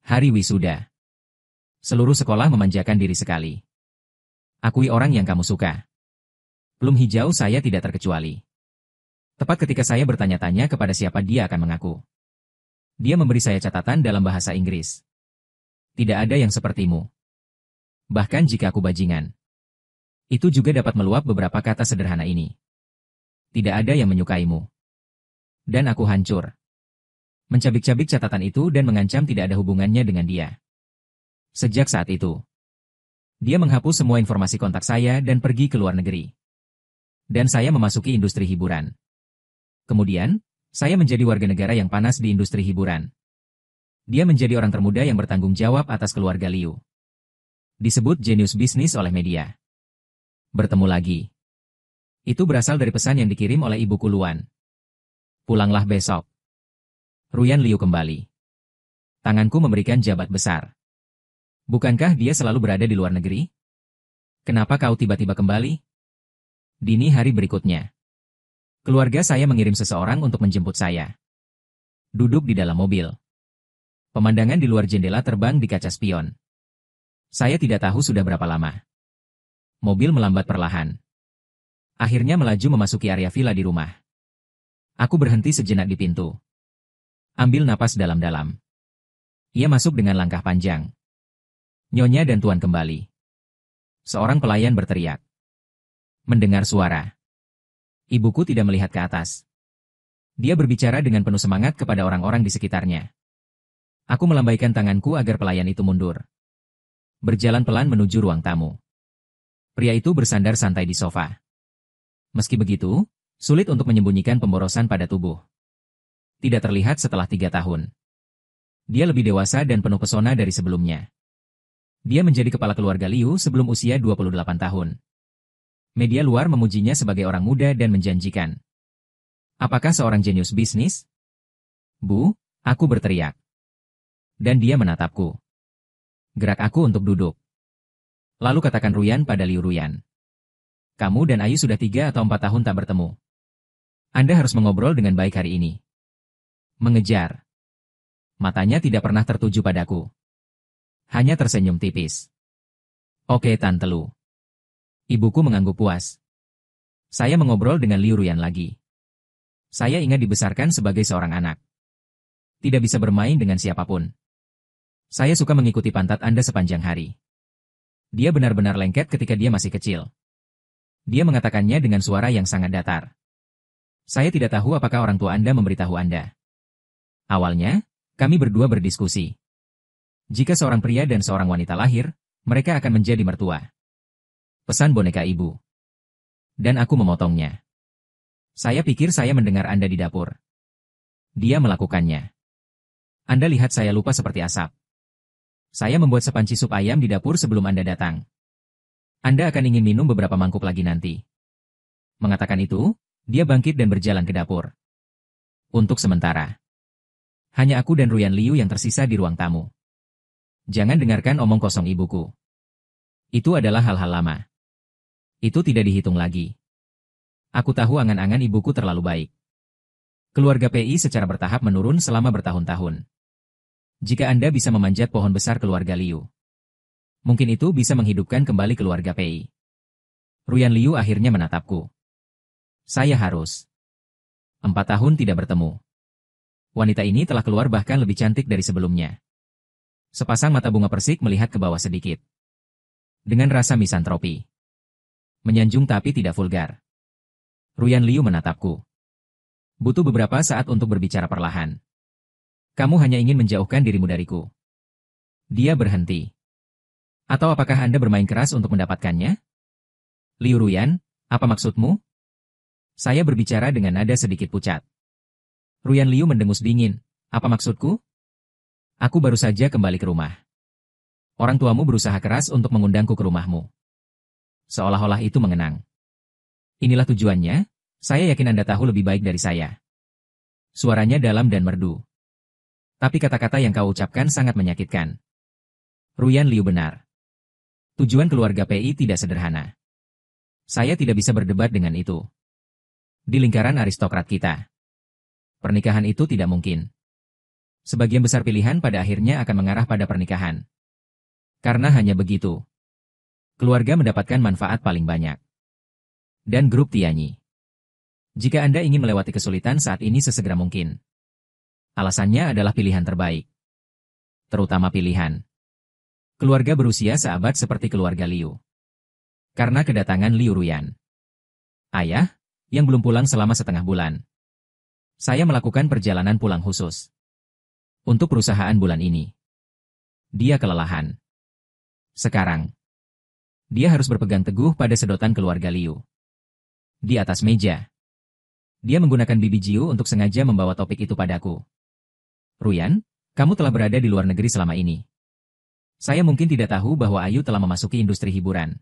Hari wisuda. Seluruh sekolah memanjakan diri sekali. Akui orang yang kamu suka. Plum hijau saya tidak terkecuali. Tepat ketika saya bertanya-tanya kepada siapa dia akan mengaku. Dia memberi saya catatan dalam bahasa Inggris. Tidak ada yang sepertimu. Bahkan jika aku bajingan. Itu juga dapat meluap beberapa kata sederhana ini. Tidak ada yang menyukaimu. Dan aku hancur. Mencabik-cabik catatan itu dan mengancam tidak ada hubungannya dengan dia. Sejak saat itu, dia menghapus semua informasi kontak saya dan pergi ke luar negeri. Dan saya memasuki industri hiburan. Kemudian, saya menjadi warga negara yang panas di industri hiburan. Dia menjadi orang termuda yang bertanggung jawab atas keluarga Liu. Disebut jenius bisnis oleh media. Bertemu lagi. Itu berasal dari pesan yang dikirim oleh ibuku Luan. Pulanglah besok. Ruyan Liu kembali. Tanganku memberikan jabat besar. Bukankah dia selalu berada di luar negeri? Kenapa kau tiba-tiba kembali? Dini hari berikutnya. Keluarga saya mengirim seseorang untuk menjemput saya. Duduk di dalam mobil. Pemandangan di luar jendela terbang di kaca spion. Saya tidak tahu sudah berapa lama. Mobil melambat perlahan. Akhirnya melaju memasuki area villa di rumah. Aku berhenti sejenak di pintu. Ambil napas dalam-dalam. Ia masuk dengan langkah panjang. Nyonya dan Tuan kembali. Seorang pelayan berteriak. Mendengar suara. Ibuku tidak melihat ke atas. Dia berbicara dengan penuh semangat kepada orang-orang di sekitarnya. Aku melambaikan tanganku agar pelayan itu mundur. Berjalan pelan menuju ruang tamu. Pria itu bersandar santai di sofa. Meski begitu, sulit untuk menyembunyikan pemborosan pada tubuh. Tidak terlihat setelah 3 tahun. Dia lebih dewasa dan penuh pesona dari sebelumnya. Dia menjadi kepala keluarga Liu sebelum usia 28 tahun. Media luar memujinya sebagai orang muda dan menjanjikan. Apakah seorang jenius bisnis? Bu, aku berteriak. Dan dia menatapku. Gerak aku untuk duduk. Lalu katakan Ruyan pada Liu Ruyan. Kamu dan Ayu sudah 3 atau 4 tahun tak bertemu. Anda harus mengobrol dengan baik hari ini. Mengejar. Matanya tidak pernah tertuju padaku. Hanya tersenyum tipis. Oke, Tante Lu. Ibuku mengangguk puas. Saya mengobrol dengan Liu Ruyan lagi. Saya ingat dibesarkan sebagai seorang anak. Tidak bisa bermain dengan siapapun. Saya suka mengikuti pantat Anda sepanjang hari. Dia benar-benar lengket ketika dia masih kecil. Dia mengatakannya dengan suara yang sangat datar. Saya tidak tahu apakah orang tua Anda memberitahu Anda. Awalnya, kami berdua berdiskusi. Jika seorang pria dan seorang wanita lahir, mereka akan menjadi mertua. Pesan boneka ibu. Dan aku memotongnya. Saya pikir saya mendengar Anda di dapur. Dia melakukannya. Anda lihat saya lupa seperti asap. Saya membuat sepanci sup ayam di dapur sebelum Anda datang. Anda akan ingin minum beberapa mangkuk lagi nanti. Mengatakan itu, dia bangkit dan berjalan ke dapur. Untuk sementara. Hanya aku dan Ruyan Liu yang tersisa di ruang tamu. Jangan dengarkan omong kosong ibuku. Itu adalah hal-hal lama. Itu tidak dihitung lagi. Aku tahu angan-angan ibuku terlalu baik. Keluarga PI secara bertahap menurun selama bertahun-tahun. Jika Anda bisa memanjat pohon besar keluarga Liu, mungkin itu bisa menghidupkan kembali keluarga PI. Ruyan Liu akhirnya menatapku. Saya harus. 4 tahun tidak bertemu. Wanita ini telah keluar bahkan lebih cantik dari sebelumnya. Sepasang mata bunga persik melihat ke bawah sedikit. Dengan rasa misantropi. Menyanjung tapi tidak vulgar. Ruyan Liu menatapku. Butuh beberapa saat untuk berbicara perlahan. Kamu hanya ingin menjauhkan dirimu dariku. Dia berhenti. Atau apakah Anda bermain keras untuk mendapatkannya? Liu Ruyan, apa maksudmu? Saya berbicara dengan nada sedikit pucat. Ruyan Liu mendengus dingin. Apa maksudku? Aku baru saja kembali ke rumah. Orang tuamu berusaha keras untuk mengundangku ke rumahmu. Seolah-olah itu mengenang. Inilah tujuannya, saya yakin Anda tahu lebih baik dari saya. Suaranya dalam dan merdu. Tapi kata-kata yang kau ucapkan sangat menyakitkan. Ruyan Liu benar. Tujuan keluarga PI tidak sederhana. Saya tidak bisa berdebat dengan itu. Di lingkaran aristokrat kita, pernikahan itu tidak mungkin. Sebagian besar pilihan pada akhirnya akan mengarah pada pernikahan. Karena hanya begitu, keluarga mendapatkan manfaat paling banyak. Dan grup Tianyi. Jika Anda ingin melewati kesulitan saat ini sesegera mungkin, alasannya adalah pilihan terbaik. Terutama pilihan keluarga berusia seabad seperti keluarga Liu. Karena kedatangan Liu Ruyan, ayah, yang belum pulang selama setengah bulan, saya melakukan perjalanan pulang khusus untuk perusahaan bulan ini. Dia kelelahan. Sekarang, dia harus berpegang teguh pada sedotan keluarga Liu. Di atas meja, dia menggunakan bibi Jiu untuk sengaja membawa topik itu padaku. Ruyan, kamu telah berada di luar negeri selama ini. Saya mungkin tidak tahu bahwa Ayu telah memasuki industri hiburan.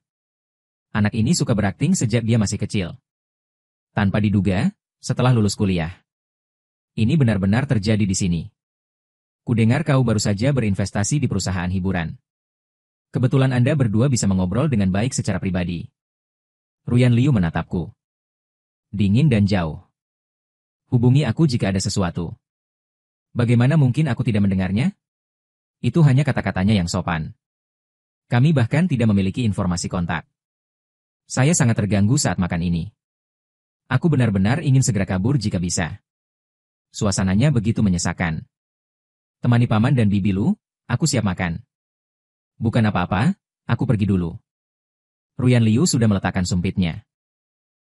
Anak ini suka berakting sejak dia masih kecil. Tanpa diduga, setelah lulus kuliah. Ini benar-benar terjadi di sini. Kudengar kau baru saja berinvestasi di perusahaan hiburan. Kebetulan Anda berdua bisa mengobrol dengan baik secara pribadi. Ruyan Liu menatapku. Dingin dan jauh. Hubungi aku jika ada sesuatu. Bagaimana mungkin aku tidak mendengarnya? Itu hanya kata-katanya yang sopan. Kami bahkan tidak memiliki informasi kontak. Saya sangat terganggu saat makan ini. Aku benar-benar ingin segera kabur jika bisa. Suasananya begitu menyesakan. Temani paman dan bibi Lu, aku siap makan. Bukan apa-apa, aku pergi dulu. Ruyan Liu sudah meletakkan sumpitnya.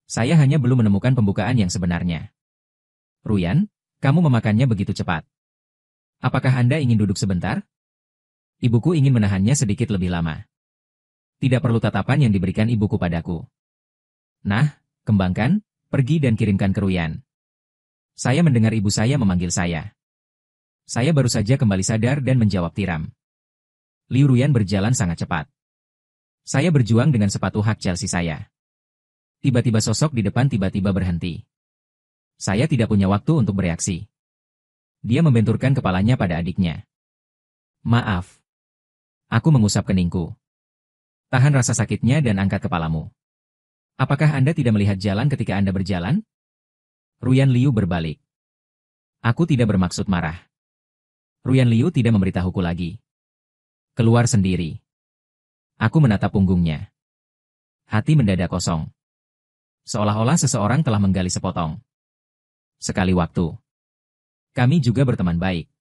Saya hanya belum menemukan pembukaan yang sebenarnya. Ruyan, kamu memakannya begitu cepat. Apakah Anda ingin duduk sebentar? Ibuku ingin menahannya sedikit lebih lama. Tidak perlu tatapan yang diberikan ibuku padaku. Nah, kembangkan, pergi dan kirimkan ke Ruyan. Saya mendengar ibu saya memanggil saya. Saya baru saja kembali sadar dan menjawab tiram. Liu Ruyan berjalan sangat cepat. Saya berjuang dengan sepatu hak Chelsea saya. Tiba-tiba sosok di depan tiba-tiba berhenti. Saya tidak punya waktu untuk bereaksi. Dia membenturkan kepalanya pada adiknya. Maaf. Aku mengusap keningku. Tahan rasa sakitnya dan angkat kepalamu. Apakah Anda tidak melihat jalan ketika Anda berjalan? Ruyan Liu berbalik. Aku tidak bermaksud marah. Ruyan Liu tidak memberitahuku lagi. Keluar sendiri. Aku menatap punggungnya. Hati mendadak kosong. Seolah-olah seseorang telah menggali sepotong. Sekali waktu. Kami juga berteman baik.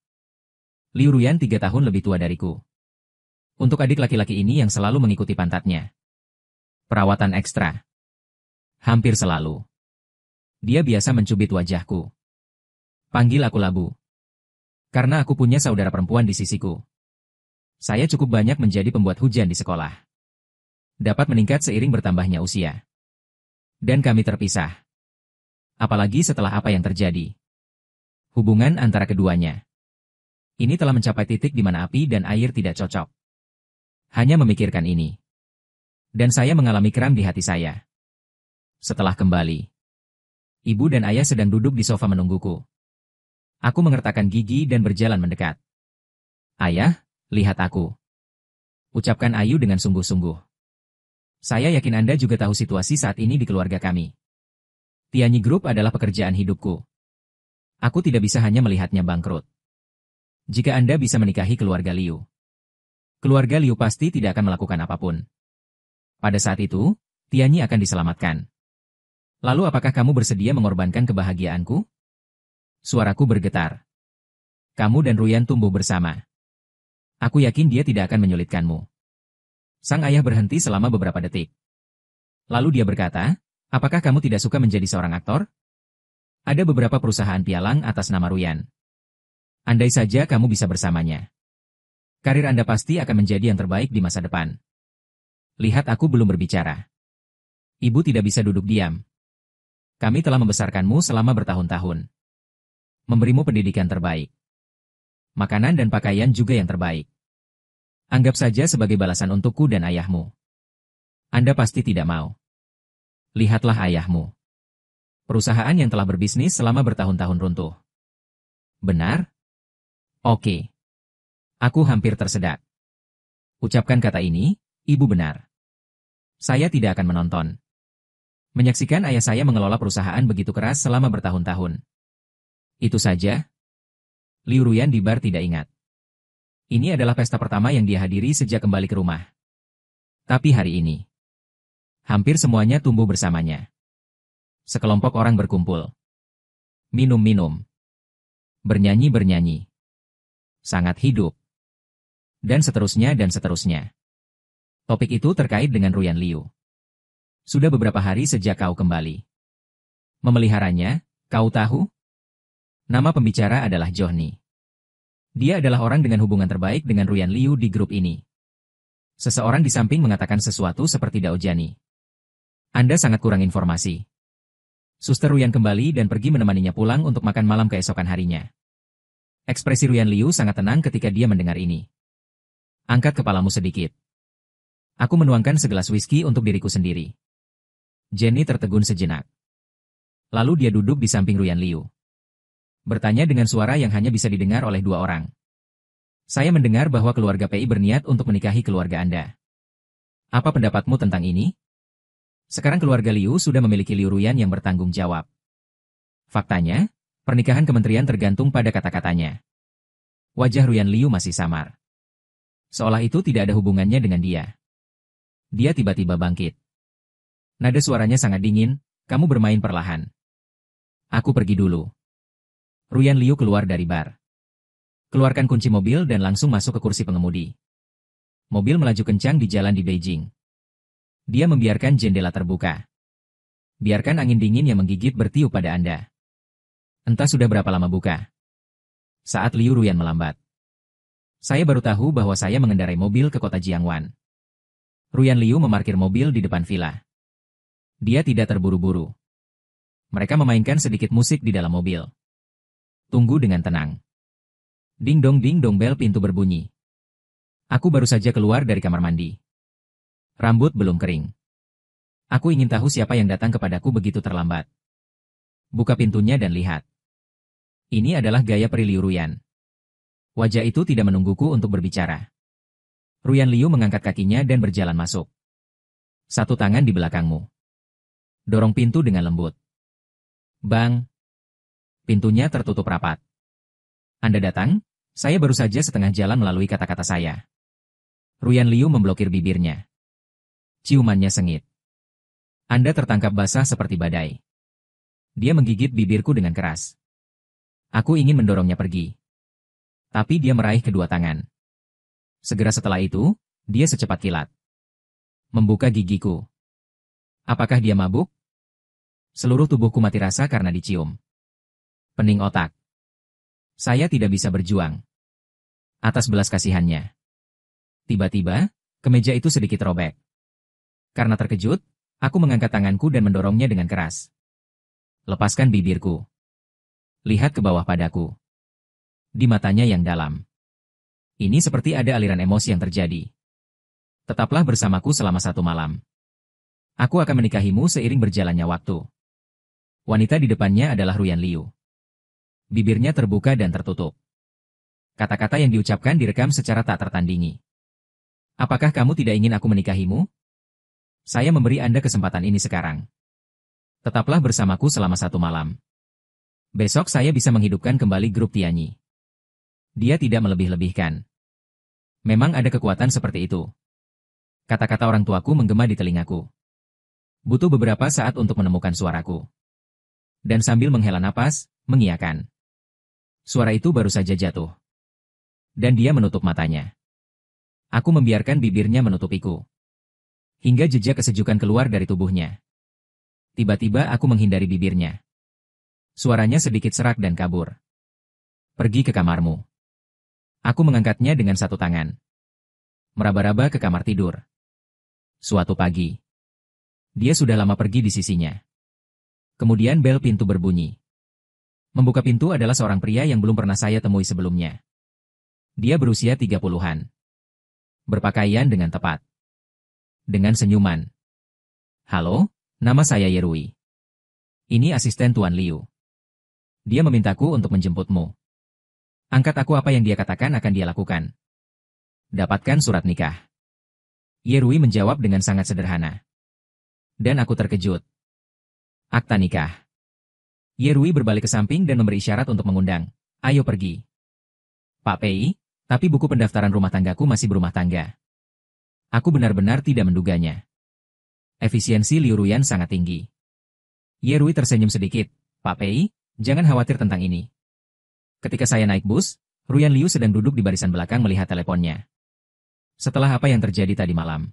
Liu Ruyan 3 tahun lebih tua dariku. Untuk adik laki-laki ini yang selalu mengikuti pantatnya. Perawatan ekstra. Hampir selalu. Dia biasa mencubit wajahku. Panggil aku Labu. Karena aku punya saudara perempuan di sisiku. Saya cukup banyak menjadi pembuat hujan di sekolah. Dapat meningkat seiring bertambahnya usia. Dan kami terpisah. Apalagi setelah apa yang terjadi. Hubungan antara keduanya. Ini telah mencapai titik di mana api dan air tidak cocok. Hanya memikirkan ini. Dan saya mengalami kram di hati saya. Setelah kembali. Ibu dan ayah sedang duduk di sofa menungguku. Aku mengertakkan gigi dan berjalan mendekat. Ayah, lihat aku. Ucapkan Ayu dengan sungguh-sungguh. Saya yakin Anda juga tahu situasi saat ini di keluarga kami. Tianyi Group adalah pekerjaan hidupku. Aku tidak bisa hanya melihatnya bangkrut. Jika Anda bisa menikahi keluarga Liu. Keluarga Liu pasti tidak akan melakukan apapun. Pada saat itu, Tianyi akan diselamatkan. Lalu apakah kamu bersedia mengorbankan kebahagiaanku? Suaraku bergetar. Kamu dan Ruyan tumbuh bersama. Aku yakin dia tidak akan menyulitkanmu. Sang ayah berhenti selama beberapa detik. Lalu dia berkata, apakah kamu tidak suka menjadi seorang aktor? Ada beberapa perusahaan pialang atas nama Ruyan. Andai saja kamu bisa bersamanya. Karir Anda pasti akan menjadi yang terbaik di masa depan. Lihat aku belum berbicara. Ibu tidak bisa duduk diam. Kami telah membesarkanmu selama bertahun-tahun. Memberimu pendidikan terbaik. Makanan dan pakaian juga yang terbaik. Anggap saja sebagai balasan untukku dan ayahmu. Anda pasti tidak mau. Lihatlah ayahmu. Perusahaan yang telah berbisnis selama bertahun-tahun runtuh. Benar? Oke. Aku hampir tersedak. Ucapkan kata ini, Ibu benar. Saya tidak akan menonton. Menyaksikan ayah saya mengelola perusahaan begitu keras selama bertahun-tahun. Itu saja. Liu Ruyan di bar tidak ingat. Ini adalah pesta pertama yang dia hadiri sejak kembali ke rumah. Tapi hari ini, hampir semuanya tumbuh bersamanya. Sekelompok orang berkumpul. Minum-minum. Bernyanyi-bernyanyi. Sangat hidup. Dan seterusnya dan seterusnya. Topik itu terkait dengan Ruyan Liu. Sudah beberapa hari sejak kau kembali. Memeliharanya, kau tahu? Nama pembicara adalah Johnny. Dia adalah orang dengan hubungan terbaik dengan Ruyan Liu di grup ini. Seseorang di samping mengatakan sesuatu seperti Dao Jani. Anda sangat kurang informasi. Suster Ruyan kembali dan pergi menemaninya pulang untuk makan malam keesokan harinya. Ekspresi Ruyan Liu sangat tenang ketika dia mendengar ini. Angkat kepalamu sedikit. Aku menuangkan segelas whisky untuk diriku sendiri. Jenny tertegun sejenak. Lalu dia duduk di samping Ruyan Liu. Bertanya dengan suara yang hanya bisa didengar oleh dua orang. Saya mendengar bahwa keluarga PI berniat untuk menikahi keluarga Anda. Apa pendapatmu tentang ini? Sekarang keluarga Liu sudah memiliki Liu Ruyan yang bertanggung jawab. Faktanya, pernikahan kementerian tergantung pada kata-katanya. Wajah Ruyan Liu masih samar. Seolah itu tidak ada hubungannya dengan dia. Dia tiba-tiba bangkit. Nada suaranya sangat dingin, kamu bermain perlahan. Aku pergi dulu. Ruyan Liu keluar dari bar. Keluarkan kunci mobil dan langsung masuk ke kursi pengemudi. Mobil melaju kencang di jalan di Beijing. Dia membiarkan jendela terbuka. Biarkan angin dingin yang menggigit bertiup pada Anda. Entah sudah berapa lama buka. Saat Liu Ruyan melambat. Saya baru tahu bahwa saya mengendarai mobil ke kota Jiangwan. Ruyan Liu memarkir mobil di depan villa. Dia tidak terburu-buru. Mereka memainkan sedikit musik di dalam mobil. Tunggu dengan tenang. Ding dong bel pintu berbunyi. Aku baru saja keluar dari kamar mandi. Rambut belum kering. Aku ingin tahu siapa yang datang kepadaku begitu terlambat. Buka pintunya dan lihat. Ini adalah gaya peri Liu Ruyan. Wajah itu tidak menungguku untuk berbicara. Ruyan Liu mengangkat kakinya dan berjalan masuk. Satu tangan di belakangmu. Dorong pintu dengan lembut. Bang! Pintunya tertutup rapat. Anda datang? Saya baru saja setengah jalan melalui kata-kata saya. Ruyan Liu memblokir bibirnya. Ciumannya sengit. Anda tertangkap basah seperti badai. Dia menggigit bibirku dengan keras. Aku ingin mendorongnya pergi. Tapi dia meraih kedua tangan. Segera setelah itu, dia secepat kilat. Membuka gigiku. Apakah dia mabuk? Seluruh tubuhku mati rasa karena dicium. Pening otak. Saya tidak bisa berjuang. Atas belas kasihannya. Tiba-tiba, kemeja itu sedikit robek. Karena terkejut, aku mengangkat tanganku dan mendorongnya dengan keras. Lepaskan bibirku. Lihat ke bawah padaku. Di matanya yang dalam. Ini seperti ada aliran emosi yang terjadi. Tetaplah bersamaku selama 1 malam. Aku akan menikahimu seiring berjalannya waktu. Wanita di depannya adalah Ruyan Liu. Bibirnya terbuka dan tertutup. Kata-kata yang diucapkan direkam secara tak tertandingi. Apakah kamu tidak ingin aku menikahimu? Saya memberi Anda kesempatan ini sekarang. Tetaplah bersamaku selama 1 malam. Besok saya bisa menghidupkan kembali grup Tianyi. Dia tidak melebih-lebihkan. Memang ada kekuatan seperti itu. Kata-kata orang tuaku menggema di telingaku. Butuh beberapa saat untuk menemukan suaraku. Dan sambil menghela napas, mengiyakan. Suara itu baru saja jatuh. Dan dia menutup matanya. Aku membiarkan bibirnya menutupiku. Hingga jejak kesejukan keluar dari tubuhnya. Tiba-tiba aku menghindari bibirnya. Suaranya sedikit serak dan kabur. Pergi ke kamarmu. Aku mengangkatnya dengan satu tangan. Meraba-raba ke kamar tidur. Suatu pagi. Dia sudah lama pergi di sisinya. Kemudian bel pintu berbunyi. Membuka pintu adalah seorang pria yang belum pernah saya temui sebelumnya. Dia berusia 30-an. Berpakaian dengan tepat. Dengan senyuman. Halo, nama saya Yerui. Ini asisten Tuan Liu. Dia memintaku untuk menjemputmu. Angkat aku apa yang dia katakan akan dia lakukan. Dapatkan surat nikah. Yerui menjawab dengan sangat sederhana. Dan aku terkejut. Akta nikah. Yerui berbalik ke samping dan memberi isyarat untuk mengundang. Ayo pergi. Pak Pei, tapi buku pendaftaran rumah tanggaku masih berumah tangga. Aku benar-benar tidak menduganya. Efisiensi Liu Ruyan sangat tinggi. Ye Rui tersenyum sedikit. Pak Pei, jangan khawatir tentang ini. Ketika saya naik bus, Ruyan Liu sedang duduk di barisan belakang melihat teleponnya. Setelah apa yang terjadi tadi malam,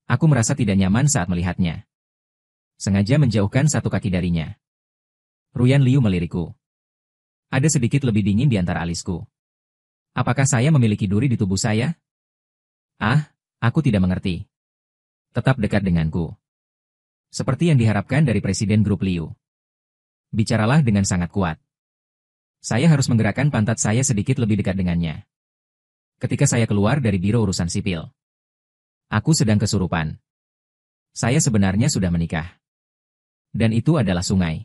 aku merasa tidak nyaman saat melihatnya. Sengaja menjauhkan satu kaki darinya. Ruyan Liu melirikku. Ada sedikit lebih dingin di antara alisku. Apakah saya memiliki duri di tubuh saya? Ah, aku tidak mengerti. Tetap dekat denganku. Seperti yang diharapkan dari Presiden Grup Liu. Bicaralah dengan sangat kuat. Saya harus menggerakkan pantat saya sedikit lebih dekat dengannya. Ketika saya keluar dari Biro Urusan Sipil, aku sedang kesurupan. Saya sebenarnya sudah menikah. Dan itu adalah sungai.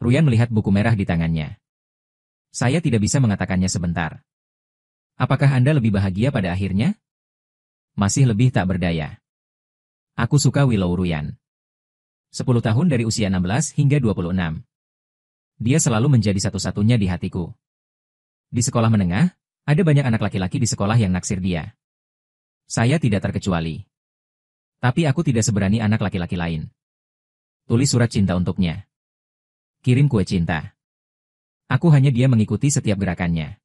Ruyan melihat buku merah di tangannya. Saya tidak bisa mengatakannya sebentar. Apakah Anda lebih bahagia pada akhirnya? Masih lebih tak berdaya. Aku suka Willow Ruyan. 10 tahun dari usia 16 hingga 26. Dia selalu menjadi satu-satunya di hatiku. Di sekolah menengah, ada banyak anak laki-laki di sekolah yang naksir dia. Saya tidak terkecuali. Tapi aku tidak seberani anak laki-laki lain. Tulis surat cinta untuknya. Kirim kue cinta. Aku hanya dia mengikuti setiap gerakannya.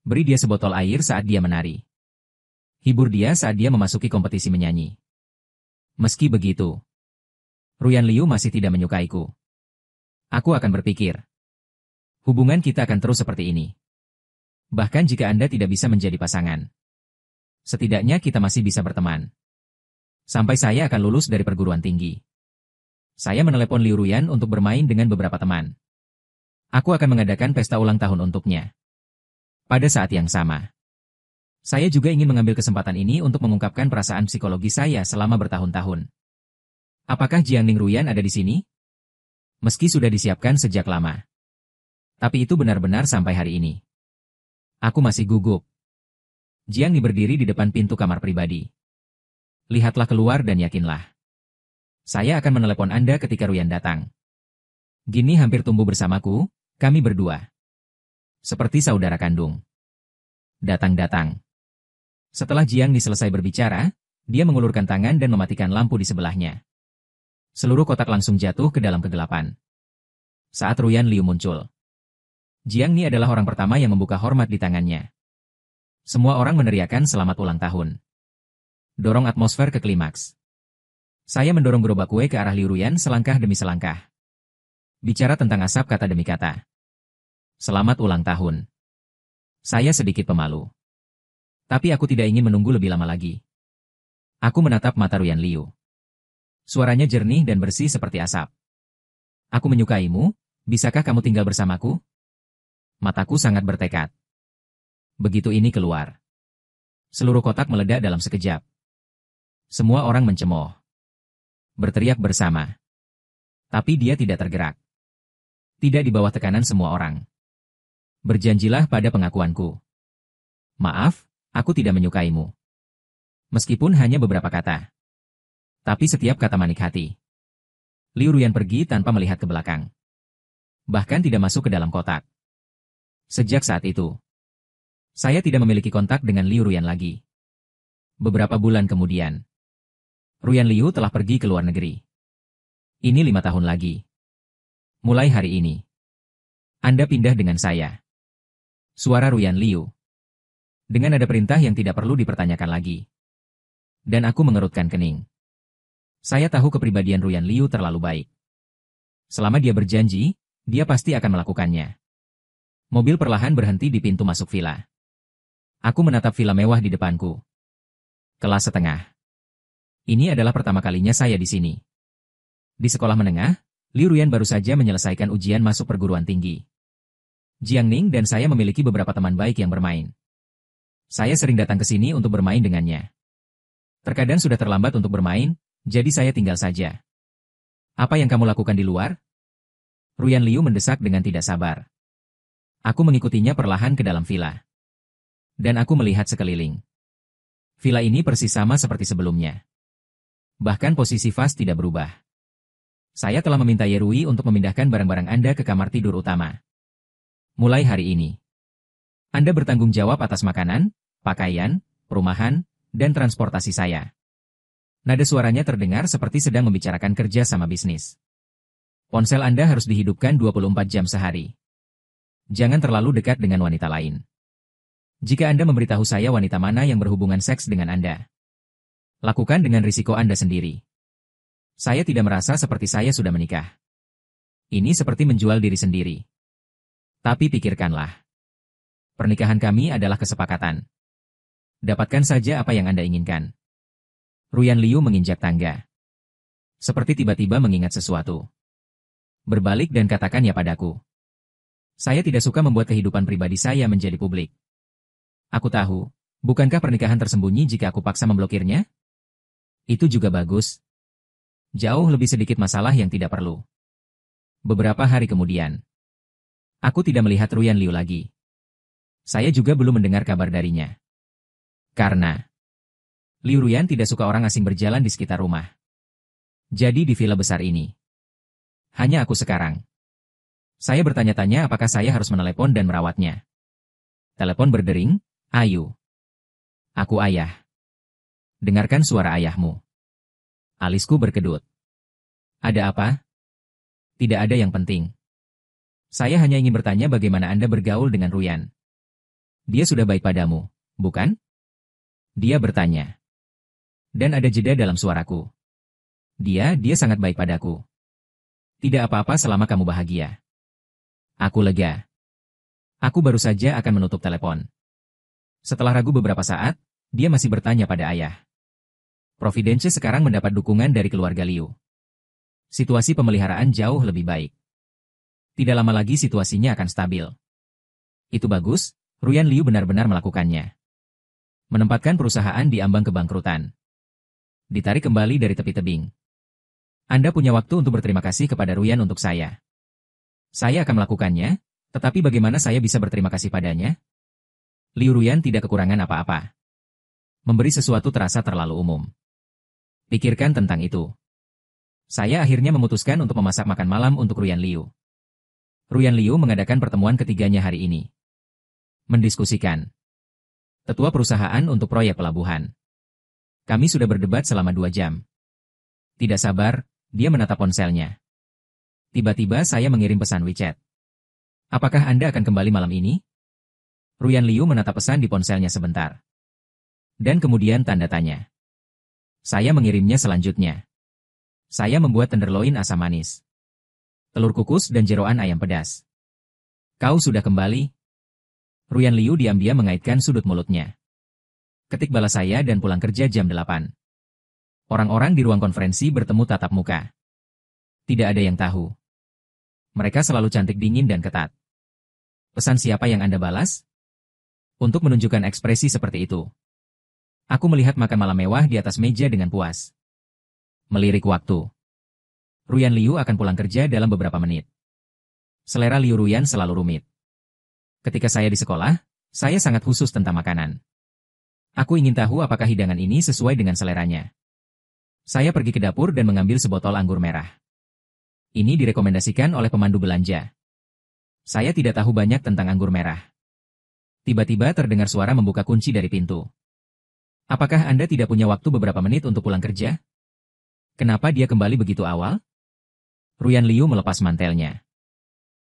Beri dia sebotol air saat dia menari. Hibur dia saat dia memasuki kompetisi menyanyi. Meski begitu, Ruyan Liu masih tidak menyukaiku. Aku akan berpikir, hubungan kita akan terus seperti ini. Bahkan jika Anda tidak bisa menjadi pasangan. Setidaknya kita masih bisa berteman. Sampai saya akan lulus dari perguruan tinggi. Saya menelepon Liu Ruyan untuk bermain dengan beberapa teman. Aku akan mengadakan pesta ulang tahun untuknya. Pada saat yang sama, saya juga ingin mengambil kesempatan ini untuk mengungkapkan perasaan psikologi saya selama bertahun-tahun. Apakah Jiangning Ruyan ada di sini? Meski sudah disiapkan sejak lama. Tapi itu benar-benar sampai hari ini. Aku masih gugup. Jiang Ni berdiri di depan pintu kamar pribadi. Lihatlah keluar dan yakinlah. Saya akan menelepon Anda ketika Ruyan datang. Gini hampir tumbuh bersamaku, kami berdua. Seperti saudara kandung. Datang-datang. Setelah Jiang Ni selesai berbicara, dia mengulurkan tangan dan mematikan lampu di sebelahnya. Seluruh kotak langsung jatuh ke dalam kegelapan. Saat Ruyan Liu muncul, Jiang Ni adalah orang pertama yang membuka hormat di tangannya. Semua orang meneriakan selamat ulang tahun. Dorong atmosfer ke klimaks. Saya mendorong gerobak kue ke arah Liu Ruyan selangkah demi selangkah. Bicara tentang asap kata demi kata. Selamat ulang tahun. Saya sedikit pemalu. Tapi aku tidak ingin menunggu lebih lama lagi. Aku menatap mata Ruyan Liu. Suaranya jernih dan bersih seperti asap. Aku menyukaimu, bisakah kamu tinggal bersamaku? Mataku sangat bertekad. Begitu ini keluar, seluruh kotak meledak dalam sekejap. Semua orang mencemooh. Berteriak bersama. Tapi dia tidak tergerak. Tidak di bawah tekanan semua orang. Berjanjilah pada pengakuanku. Maaf, aku tidak menyukaimu. Meskipun hanya beberapa kata. Tapi setiap kata manik hati. Liu Ruyan pergi tanpa melihat ke belakang. Bahkan tidak masuk ke dalam kotak. Sejak saat itu, saya tidak memiliki kontak dengan Liu Ruyan lagi. Beberapa bulan kemudian, Ruyan Liu telah pergi ke luar negeri. Ini 5 tahun lagi. Mulai hari ini, Anda pindah dengan saya. Suara Ruyan Liu. Dengan ada perintah yang tidak perlu dipertanyakan lagi. Dan aku mengerutkan kening. Saya tahu kepribadian Ruyan Liu terlalu baik. Selama dia berjanji, dia pasti akan melakukannya. Mobil perlahan berhenti di pintu masuk villa. Aku menatap villa mewah di depanku. Kelas setengah. Ini adalah pertama kalinya saya di sini. Di sekolah menengah, Liu Ruyan baru saja menyelesaikan ujian masuk perguruan tinggi. Jiang Ning dan saya memiliki beberapa teman baik yang bermain. Saya sering datang ke sini untuk bermain dengannya. Terkadang sudah terlambat untuk bermain, jadi saya tinggal saja. Apa yang kamu lakukan di luar? Ruyan Liu mendesak dengan tidak sabar. Aku mengikutinya perlahan ke dalam villa. Dan aku melihat sekeliling. Villa ini persis sama seperti sebelumnya. Bahkan posisi vas tidak berubah. Saya telah meminta Ye Rui untuk memindahkan barang-barang Anda ke kamar tidur utama. Mulai hari ini, Anda bertanggung jawab atas makanan, pakaian, perumahan, dan transportasi saya. Nada suaranya terdengar seperti sedang membicarakan kerja sama bisnis. Ponsel Anda harus dihidupkan 24 jam sehari. Jangan terlalu dekat dengan wanita lain. Jika Anda memberitahu saya wanita mana yang berhubungan seks dengan Anda, lakukan dengan risiko Anda sendiri. Saya tidak merasa seperti saya sudah menikah. Ini seperti menjual diri sendiri. Tapi pikirkanlah. Pernikahan kami adalah kesepakatan. Dapatkan saja apa yang Anda inginkan. Ruyan Liu menginjak tangga. Seperti tiba-tiba mengingat sesuatu. Berbalik dan katakan ya padaku. Saya tidak suka membuat kehidupan pribadi saya menjadi publik. Aku tahu, bukankah pernikahan tersembunyi jika aku paksa memblokirnya? Itu juga bagus. Jauh lebih sedikit masalah yang tidak perlu. Beberapa hari kemudian, aku tidak melihat Ruyan Liu lagi. Saya juga belum mendengar kabar darinya. Karena Liu Ruyan tidak suka orang asing berjalan di sekitar rumah. Jadi di villa besar ini, hanya aku sekarang. Saya bertanya-tanya apakah saya harus menelepon dan merawatnya. Telepon berdering, Ayu. Aku ayah. Dengarkan suara ayahmu. Alisku berkedut. Ada apa? Tidak ada yang penting. Saya hanya ingin bertanya bagaimana Anda bergaul dengan Ruyan. Dia sudah baik padamu, bukan? Dia bertanya. Dan ada jeda dalam suaraku. Dia sangat baik padaku. Tidak apa-apa selama kamu bahagia. Aku lega. Aku baru saja akan menutup telepon. Setelah ragu beberapa saat, dia masih bertanya pada ayah. Providence sekarang mendapat dukungan dari keluarga Liu. Situasi pemeliharaan jauh lebih baik. Tidak lama lagi situasinya akan stabil. Itu bagus, Ruyan Liu benar-benar melakukannya. Menempatkan perusahaan di ambang kebangkrutan. Ditarik kembali dari tepi tebing. Anda punya waktu untuk berterima kasih kepada Ruyan untuk saya. Saya akan melakukannya, tetapi bagaimana saya bisa berterima kasih padanya? Liu Ruyan tidak kekurangan apa-apa. Memberi sesuatu terasa terlalu umum. Pikirkan tentang itu. Saya akhirnya memutuskan untuk memasak makan malam untuk Ruyan Liu. Ruyan Liu mengadakan pertemuan ketiganya hari ini. Mendiskusikan. Tetua perusahaan untuk proyek pelabuhan. Kami sudah berdebat selama 2 jam. Tidak sabar, dia menatap ponselnya. Tiba-tiba saya mengirim pesan WeChat. Apakah Anda akan kembali malam ini? Ruyan Liu menatap pesan di ponselnya sebentar. Dan kemudian tanda tanya. Saya mengirimnya selanjutnya. Saya membuat tenderloin asam manis. Telur kukus dan jeroan ayam pedas. Kau sudah kembali? Ruyan Liu diam-diam mengaitkan sudut mulutnya. Ketik balas saya dan pulang kerja jam 8. Orang-orang di ruang konferensi bertemu tatap muka. Tidak ada yang tahu. Mereka selalu cantik dingin dan ketat. Pesan siapa yang Anda balas? Untuk menunjukkan ekspresi seperti itu. Aku melihat makan malam mewah di atas meja dengan puas. Melirik waktu. Ruyan Liu akan pulang kerja dalam beberapa menit. Selera Liu Ruyan selalu rumit. Ketika saya di sekolah, saya sangat khusus tentang makanan. Aku ingin tahu apakah hidangan ini sesuai dengan seleranya. Saya pergi ke dapur dan mengambil sebotol anggur merah. Ini direkomendasikan oleh pemandu belanja. Saya tidak tahu banyak tentang anggur merah. Tiba-tiba terdengar suara membuka kunci dari pintu. Apakah Anda tidak punya waktu beberapa menit untuk pulang kerja? Kenapa dia kembali begitu awal? Ruyan Liu melepas mantelnya.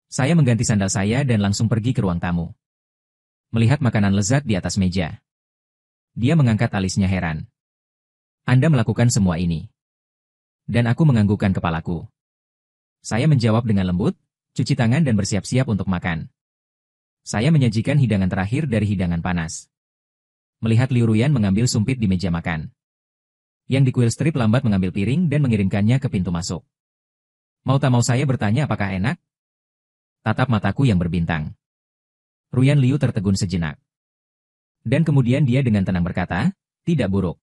Saya mengganti sandal saya dan langsung pergi ke ruang tamu. Melihat makanan lezat di atas meja. Dia mengangkat alisnya heran. Anda melakukan semua ini. Dan aku menganggukkan kepalaku. Saya menjawab dengan lembut, cuci tangan dan bersiap-siap untuk makan. Saya menyajikan hidangan terakhir dari hidangan panas. Melihat Liu Ruyan mengambil sumpit di meja makan. Yang di kuil strip lambat mengambil piring dan mengirimkannya ke pintu masuk. Mau tak mau saya bertanya apakah enak? Tatap mataku yang berbintang. Ruyan Liu tertegun sejenak. Dan kemudian dia dengan tenang berkata, tidak buruk.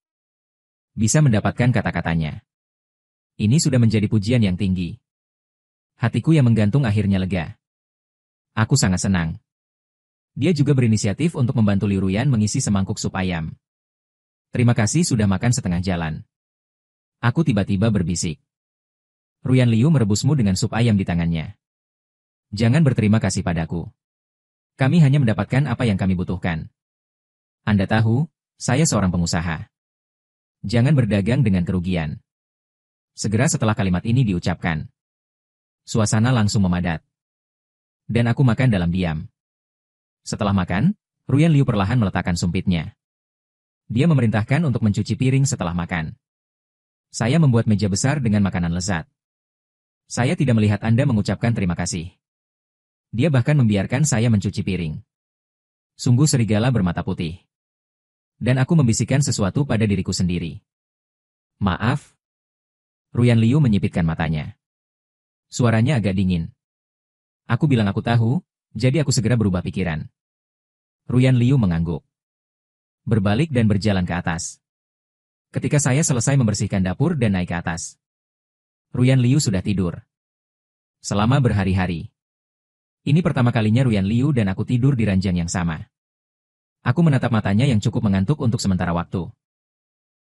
Bisa mendapatkan kata-katanya. Ini sudah menjadi pujian yang tinggi. Hatiku yang menggantung akhirnya lega. Aku sangat senang. Dia juga berinisiatif untuk membantu Liu Ruyan mengisi semangkuk sup ayam. Terima kasih sudah makan setengah jalan. Aku tiba-tiba berbisik. Ruyan Liu merebusmu dengan sup ayam di tangannya. Jangan berterima kasih padaku. Kami hanya mendapatkan apa yang kami butuhkan. Anda tahu, saya seorang pengusaha. Jangan berdagang dengan kerugian. Segera setelah kalimat ini diucapkan, suasana langsung memadat. Dan aku makan dalam diam. Setelah makan, Ruyan Liu perlahan meletakkan sumpitnya. Dia memerintahkan untuk mencuci piring setelah makan. Saya membuat meja besar dengan makanan lezat. Saya tidak melihat Anda mengucapkan terima kasih. Dia bahkan membiarkan saya mencuci piring. Sungguh serigala bermata putih. Dan aku membisikkan sesuatu pada diriku sendiri. Maaf. Ruyan Liu menyipitkan matanya. Suaranya agak dingin. Aku bilang aku tahu, jadi aku segera berubah pikiran. Ruyan Liu mengangguk. Berbalik dan berjalan ke atas. Ketika saya selesai membersihkan dapur dan naik ke atas, Ruyan Liu sudah tidur. Selama berhari-hari. Ini pertama kalinya Ruyan Liu dan aku tidur di ranjang yang sama. Aku menatap matanya yang cukup mengantuk untuk sementara waktu.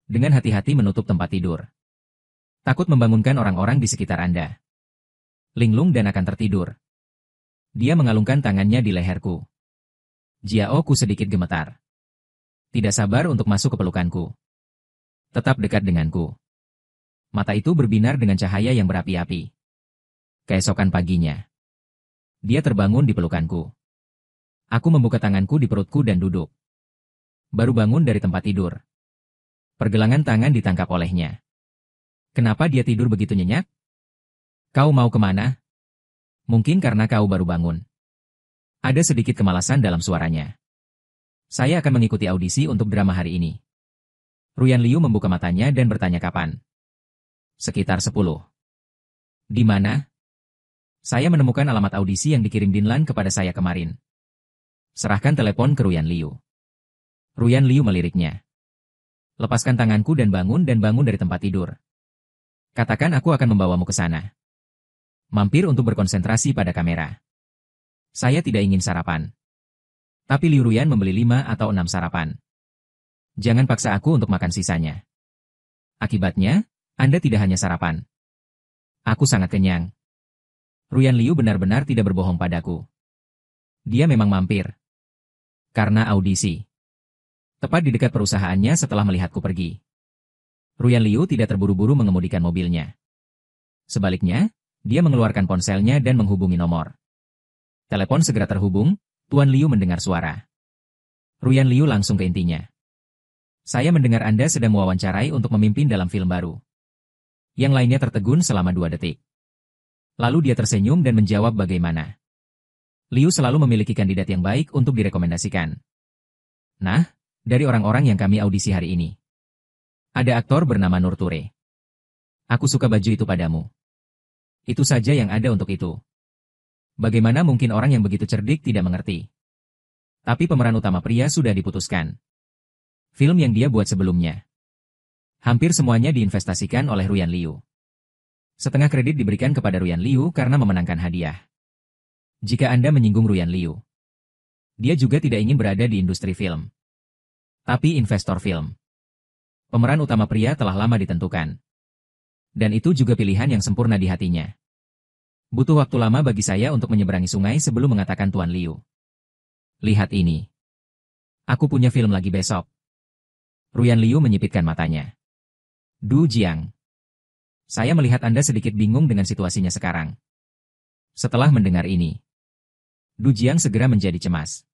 Dengan hati-hati menutup tempat tidur. Takut membangunkan orang-orang di sekitar Anda. Linglung dan akan tertidur. Dia mengalungkan tangannya di leherku. Jiaoku sedikit gemetar. Tidak sabar untuk masuk ke pelukanku. Tetap dekat denganku. Mata itu berbinar dengan cahaya yang berapi-api. Keesokan paginya, dia terbangun di pelukanku. Aku membuka tanganku di perutku dan duduk. Baru bangun dari tempat tidur. Pergelangan tangan ditangkap olehnya. Kenapa dia tidur begitu nyenyak? Kau mau kemana? Mungkin karena kau baru bangun. Ada sedikit kemalasan dalam suaranya. Saya akan mengikuti audisi untuk drama hari ini. Ruyan Liu membuka matanya dan bertanya kapan. Sekitar 10. Di mana? Saya menemukan alamat audisi yang dikirim Dinlan kepada saya kemarin. Serahkan telepon ke Ruyan Liu. Ruyan Liu meliriknya. Lepaskan tanganku dan bangun dari tempat tidur. Katakan aku akan membawamu ke sana. Mampir untuk berkonsentrasi pada kamera. Saya tidak ingin sarapan. Tapi Liu Ruyan membeli 5 atau 6 sarapan. Jangan paksa aku untuk makan sisanya. Akibatnya, Anda tidak hanya sarapan. Aku sangat kenyang. Ruyan Liu benar-benar tidak berbohong padaku. Dia memang mampir. Karena audisi. Tepat di dekat perusahaannya setelah melihatku pergi. Ruyan Liu tidak terburu-buru mengemudikan mobilnya. Sebaliknya, dia mengeluarkan ponselnya dan menghubungi nomor. Telepon segera terhubung, Tuan Liu mendengar suara. Ruyan Liu langsung ke intinya. Saya mendengar Anda sedang mewawancarai untuk memimpin dalam film baru. Yang lainnya tertegun selama 2 detik. Lalu dia tersenyum dan menjawab bagaimana. Liu selalu memiliki kandidat yang baik untuk direkomendasikan. Nah, dari orang-orang yang kami audisi hari ini. Ada aktor bernama Nur Ture. Aku suka baju itu padamu. Itu saja yang ada untuk itu. Bagaimana mungkin orang yang begitu cerdik tidak mengerti? Tapi pemeran utama pria sudah diputuskan. Film yang dia buat sebelumnya. Hampir semuanya diinvestasikan oleh Ruyan Liu. Setengah kredit diberikan kepada Ruyan Liu karena memenangkan hadiah. Jika Anda menyinggung Ruyan Liu, dia juga tidak ingin berada di industri film. Tapi investor film. Pemeran utama pria telah lama ditentukan. Dan itu juga pilihan yang sempurna di hatinya. Butuh waktu lama bagi saya untuk menyeberangi sungai sebelum mengatakan Tuan Liu. Lihat ini. Aku punya film lagi besok. Ruyan Liu menyipitkan matanya. Du Jiang. Saya melihat Anda sedikit bingung dengan situasinya sekarang. Setelah mendengar ini, Du Jiang segera menjadi cemas.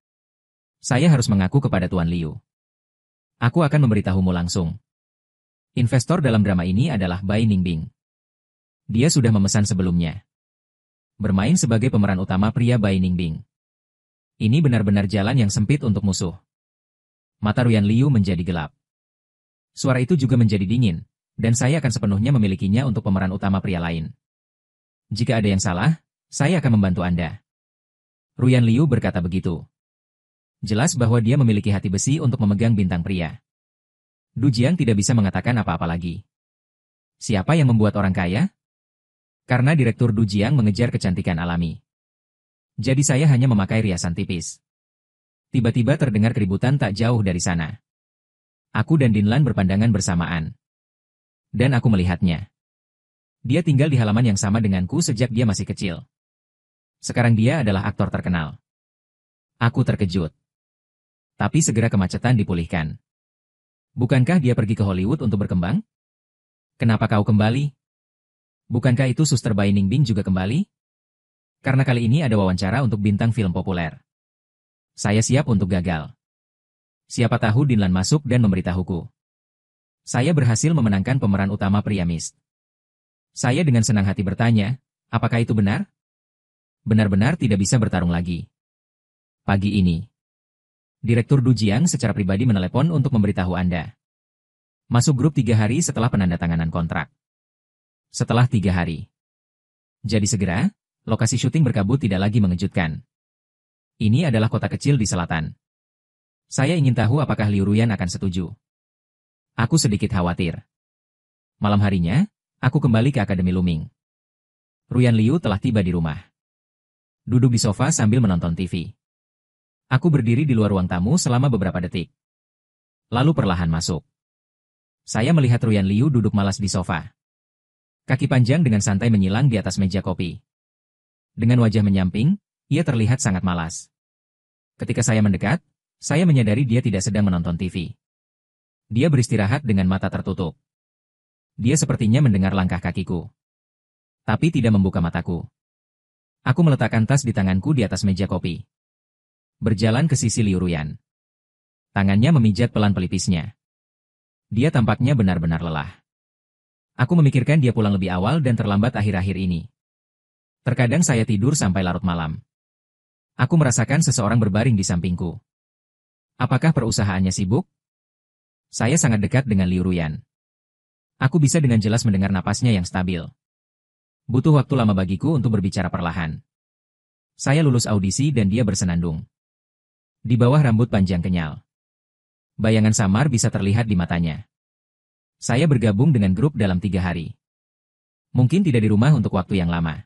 Saya harus mengaku kepada Tuan Liu. Aku akan memberitahumu langsung. Investor dalam drama ini adalah Bai Ningbing. Dia sudah memesan sebelumnya. Bermain sebagai pemeran utama pria Bai Ningbing. Ini benar-benar jalan yang sempit untuk musuh. Mata Ruyan Liu menjadi gelap. Suara itu juga menjadi dingin, dan saya akan sepenuhnya memilikinya untuk pemeran utama pria lain. Jika ada yang salah, saya akan membantu Anda. Ruyan Liu berkata begitu. Jelas bahwa dia memiliki hati besi untuk memegang bintang pria. Du Jiang tidak bisa mengatakan apa-apa lagi. Siapa yang membuat orang kaya? Karena Direktur Du Jiang mengejar kecantikan alami. Jadi saya hanya memakai riasan tipis. Tiba-tiba terdengar keributan tak jauh dari sana. Aku dan Dinlan berpandangan bersamaan. Dan aku melihatnya. Dia tinggal di halaman yang sama denganku sejak dia masih kecil. Sekarang dia adalah aktor terkenal. Aku terkejut. Tapi segera kemacetan dipulihkan. Bukankah dia pergi ke Hollywood untuk berkembang? Kenapa kau kembali? Bukankah itu Suster Bai Ningbing juga kembali? Karena kali ini ada wawancara untuk bintang film populer. Saya siap untuk gagal. Siapa tahu Dinlan masuk dan memberitahuku. Saya berhasil memenangkan pemeran utama pria Mist. Saya dengan senang hati bertanya, apakah itu benar? Benar-benar tidak bisa bertarung lagi. Pagi ini, Direktur Du Jiang secara pribadi menelepon untuk memberitahu Anda. Masuk grup 3 hari setelah penandatanganan kontrak. Setelah 3 hari. Jadi segera, lokasi syuting berkabut tidak lagi mengejutkan. Ini adalah kota kecil di selatan. Saya ingin tahu apakah Liu Ruyan akan setuju. Aku sedikit khawatir. Malam harinya, aku kembali ke Akademi Luming. Ruyan Liu telah tiba di rumah. Duduk di sofa sambil menonton TV. Aku berdiri di luar ruang tamu selama beberapa detik. Lalu perlahan masuk. Saya melihat Ruyan Liu duduk malas di sofa. Kaki panjang dengan santai menyilang di atas meja kopi. Dengan wajah menyamping, ia terlihat sangat malas. Ketika saya mendekat, saya menyadari dia tidak sedang menonton TV. Dia beristirahat dengan mata tertutup. Dia sepertinya mendengar langkah kakiku. Tapi tidak membuka mataku. Aku meletakkan tas di tanganku di atas meja kopi. Berjalan ke sisi Liu Ruyan. Tangannya memijat pelan pelipisnya. Dia tampaknya benar-benar lelah. Aku memikirkan dia pulang lebih awal dan terlambat akhir-akhir ini. Terkadang saya tidur sampai larut malam. Aku merasakan seseorang berbaring di sampingku. Apakah perusahaannya sibuk? Saya sangat dekat dengan Liu Ruyan. Aku bisa dengan jelas mendengar napasnya yang stabil. Butuh waktu lama bagiku untuk berbicara perlahan. Saya lulus audisi dan dia bersenandung. Di bawah rambut panjang kenyal. Bayangan samar bisa terlihat di matanya. Saya bergabung dengan grup dalam 3 hari. Mungkin tidak di rumah untuk waktu yang lama.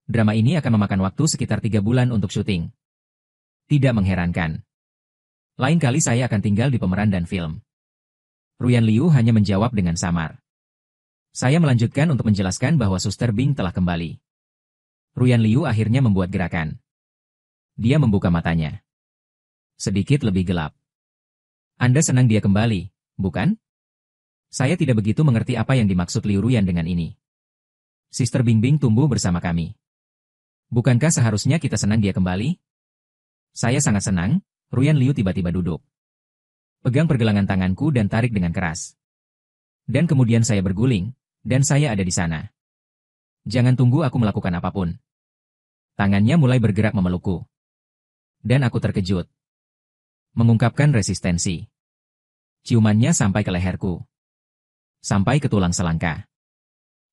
Drama ini akan memakan waktu sekitar 3 bulan untuk syuting. Tidak mengherankan. Lain kali saya akan tinggal di pemeran dan film. Ruyan Liu hanya menjawab dengan samar. Saya melanjutkan untuk menjelaskan bahwa Suster Bing telah kembali. Ruyan Liu akhirnya membuat gerakan. Dia membuka matanya. Sedikit lebih gelap. Anda senang dia kembali, bukan? Saya tidak begitu mengerti apa yang dimaksud Liu Ruyan dengan ini. Sister Bingbing tumbuh bersama kami. Bukankah seharusnya kita senang dia kembali? Saya sangat senang, Ruyan Liu tiba-tiba duduk. Pegang pergelangan tanganku dan tarik dengan keras. Dan kemudian saya berguling, dan saya ada di sana. Jangan tunggu aku melakukan apapun. Tangannya mulai bergerak memelukku. Dan aku terkejut. Mengungkapkan resistensi. Ciumannya sampai ke leherku. Sampai ke tulang selangka.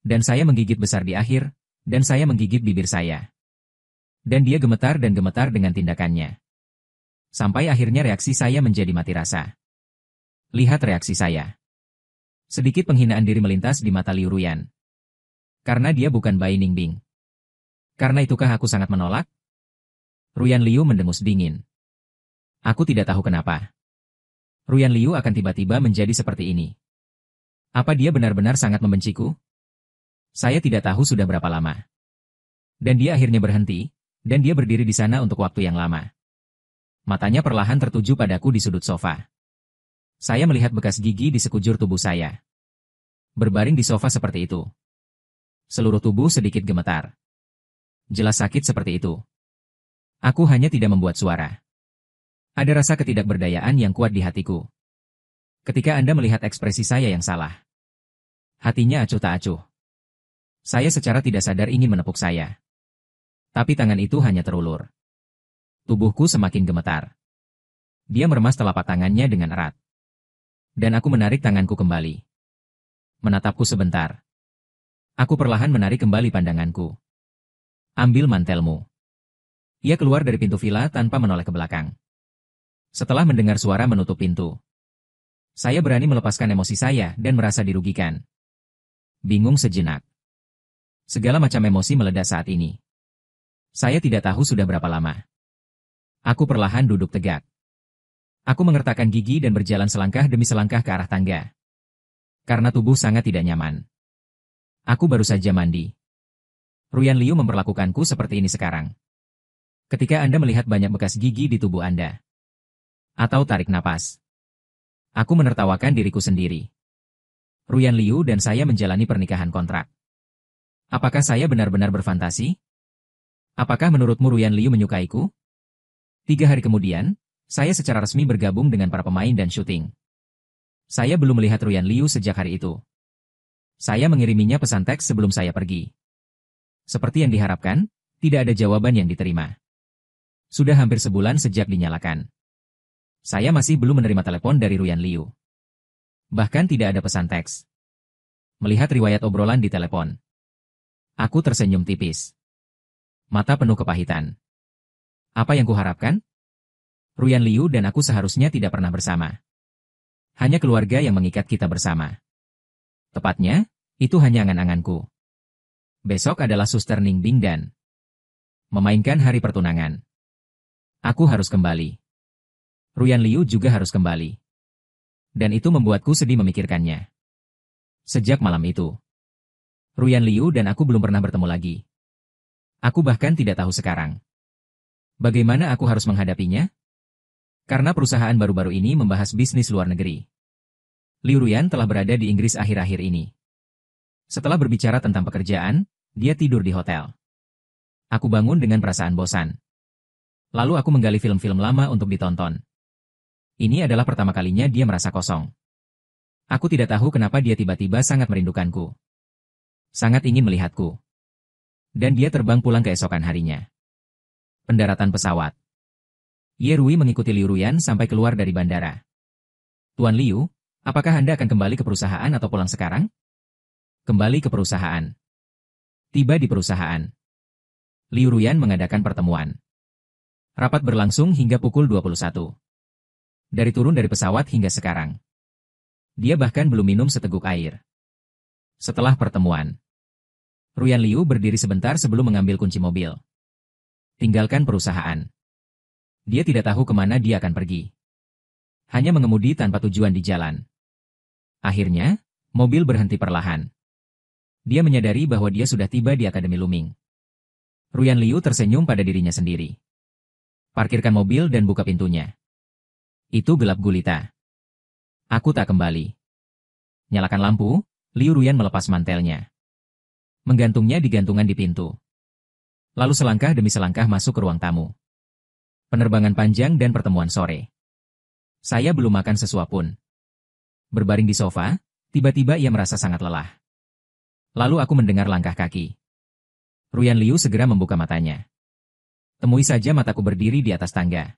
Dan saya menggigit besar di akhir, dan saya menggigit bibir saya. Dan dia gemetar dan gemetar dengan tindakannya. Sampai akhirnya reaksi saya menjadi mati rasa. Lihat reaksi saya. Sedikit penghinaan diri melintas di mata Liu Ruyan. Karena dia bukan Bai Ningbing. Karena itukah aku sangat menolak? Ruyan Liu mendengus dingin. Aku tidak tahu kenapa. Ruyan Liu akan tiba-tiba menjadi seperti ini. Apa dia benar-benar sangat membenciku? Saya tidak tahu sudah berapa lama. Dan dia akhirnya berhenti, dan dia berdiri di sana untuk waktu yang lama. Matanya perlahan tertuju padaku di sudut sofa. Saya melihat bekas gigi di sekujur tubuh saya. Berbaring di sofa seperti itu. Seluruh tubuh sedikit gemetar. Jelas sakit seperti itu. Aku hanya tidak membuat suara. Ada rasa ketidakberdayaan yang kuat di hatiku. Ketika Anda melihat ekspresi saya yang salah. Hatinya acuh tak acuh. Saya secara tidak sadar ingin menepuk saya. Tapi tangan itu hanya terulur. Tubuhku semakin gemetar. Dia meremas telapak tangannya dengan erat. Dan aku menarik tanganku kembali. Menatapku sebentar. Aku perlahan menarik kembali pandanganku. Ambil mantelmu. Ia keluar dari pintu villa tanpa menoleh ke belakang. Setelah mendengar suara menutup pintu. Saya berani melepaskan emosi saya dan merasa dirugikan. Bingung sejenak. Segala macam emosi meledak saat ini. Saya tidak tahu sudah berapa lama. Aku perlahan duduk tegak. Aku mengertakkan gigi dan berjalan selangkah demi selangkah ke arah tangga. Karena tubuh sangat tidak nyaman. Aku baru saja mandi. Ruyan Liu memperlakukanku seperti ini sekarang. Ketika Anda melihat banyak bekas gigi di tubuh Anda. Atau tarik napas. Aku menertawakan diriku sendiri. Ruyan Liu dan saya menjalani pernikahan kontrak. Apakah saya benar-benar berfantasi? Apakah menurutmu Ruyan Liu menyukaiku? 3 hari kemudian, saya secara resmi bergabung dengan para pemain dan syuting. Saya belum melihat Ruyan Liu sejak hari itu. Saya mengiriminya pesan teks sebelum saya pergi. Seperti yang diharapkan, tidak ada jawaban yang diterima. Sudah hampir sebulan sejak dinyalakan. Saya masih belum menerima telepon dari Ruyan Liu. Bahkan tidak ada pesan teks. Melihat riwayat obrolan di telepon, aku tersenyum tipis. Mata penuh kepahitan. Apa yang kuharapkan? Ruyan Liu dan aku seharusnya tidak pernah bersama. Hanya keluarga yang mengikat kita bersama. Tepatnya, itu hanya angan-anganku. Besok adalah Suster Ningbing dan memainkan hari pertunangan. Aku harus kembali. Ruyan Liu juga harus kembali. Dan itu membuatku sedih memikirkannya. Sejak malam itu, Ruyan Liu dan aku belum pernah bertemu lagi. Aku bahkan tidak tahu sekarang bagaimana aku harus menghadapinya? Karena perusahaan baru-baru ini membahas bisnis luar negeri. Liu Ruyan telah berada di Inggris akhir-akhir ini. Setelah berbicara tentang pekerjaan, dia tidur di hotel. Aku bangun dengan perasaan bosan. Lalu aku menggali film-film lama untuk ditonton. Ini adalah pertama kalinya dia merasa kosong. Aku tidak tahu kenapa dia tiba-tiba sangat merindukanku. Sangat ingin melihatku. Dan dia terbang pulang keesokan harinya. Pendaratan pesawat. Ye Rui mengikuti Liu Ruyan sampai keluar dari bandara. Tuan Liu, apakah Anda akan kembali ke perusahaan atau pulang sekarang? Kembali ke perusahaan. Tiba di perusahaan. Liu Ruyan mengadakan pertemuan. Rapat berlangsung hingga pukul 21. Dari turun dari pesawat hingga sekarang. Dia bahkan belum minum seteguk air. Setelah pertemuan, Ruyan Liu berdiri sebentar sebelum mengambil kunci mobil. Tinggalkan perusahaan. Dia tidak tahu kemana dia akan pergi. Hanya mengemudi tanpa tujuan di jalan. Akhirnya, mobil berhenti perlahan. Dia menyadari bahwa dia sudah tiba di Akademi Luming. Ruyan Liu tersenyum pada dirinya sendiri. Parkirkan mobil dan buka pintunya. Itu gelap gulita. Aku tak kembali. Nyalakan lampu, Liu Ruyan melepas mantelnya. Menggantungnya di gantungan di pintu. Lalu selangkah demi selangkah masuk ke ruang tamu. Penerbangan panjang dan pertemuan sore. Saya belum makan sesuap pun. Berbaring di sofa, tiba-tiba ia merasa sangat lelah. Lalu aku mendengar langkah kaki. Ruyan Liu segera membuka matanya. Temui saja mataku berdiri di atas tangga.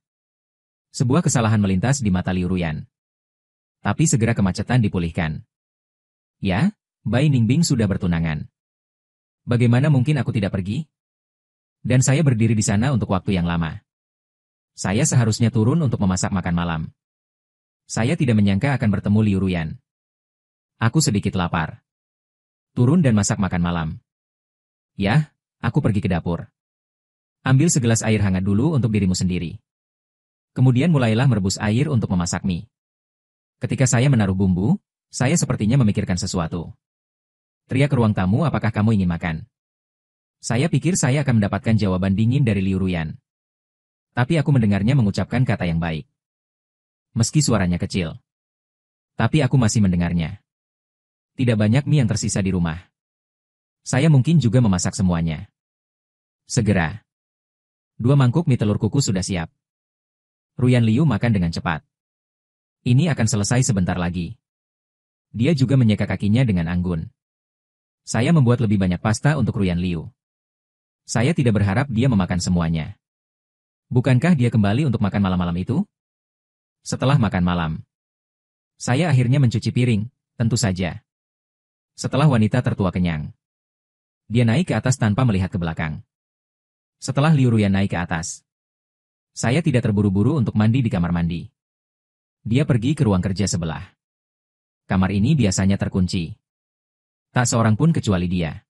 Sebuah kesalahan melintas di mata Liu Ruyan. Tapi segera kemacetan dipulihkan. Ya, Bai Ningbing sudah bertunangan. Bagaimana mungkin aku tidak pergi? Dan saya berdiri di sana untuk waktu yang lama. Saya seharusnya turun untuk memasak makan malam. Saya tidak menyangka akan bertemu Liu Ruyan. Aku sedikit lapar. Turun dan masak makan malam. Ya, aku pergi ke dapur. Ambil segelas air hangat dulu untuk dirimu sendiri. Kemudian mulailah merebus air untuk memasak mie. Ketika saya menaruh bumbu, saya sepertinya memikirkan sesuatu. Teriak ke ruang tamu, apakah kamu ingin makan? Saya pikir saya akan mendapatkan jawaban dingin dari Liu Ruyan. Tapi aku mendengarnya mengucapkan kata yang baik. Meski suaranya kecil. Tapi aku masih mendengarnya. Tidak banyak mie yang tersisa di rumah. Saya mungkin juga memasak semuanya. Segera. 2 mangkuk mie telur kuku sudah siap. Ruyan Liu makan dengan cepat. Ini akan selesai sebentar lagi. Dia juga menyeka kakinya dengan anggun. Saya membuat lebih banyak pasta untuk Ruyan Liu. Saya tidak berharap dia memakan semuanya. Bukankah dia kembali untuk makan malam-malam itu? Setelah makan malam, saya akhirnya mencuci piring, tentu saja. Setelah wanita tertua kenyang, dia naik ke atas tanpa melihat ke belakang. Setelah Liu Ruyan naik ke atas, saya tidak terburu-buru untuk mandi di kamar mandi. Dia pergi ke ruang kerja sebelah. Kamar ini biasanya terkunci. Tak seorang pun kecuali dia.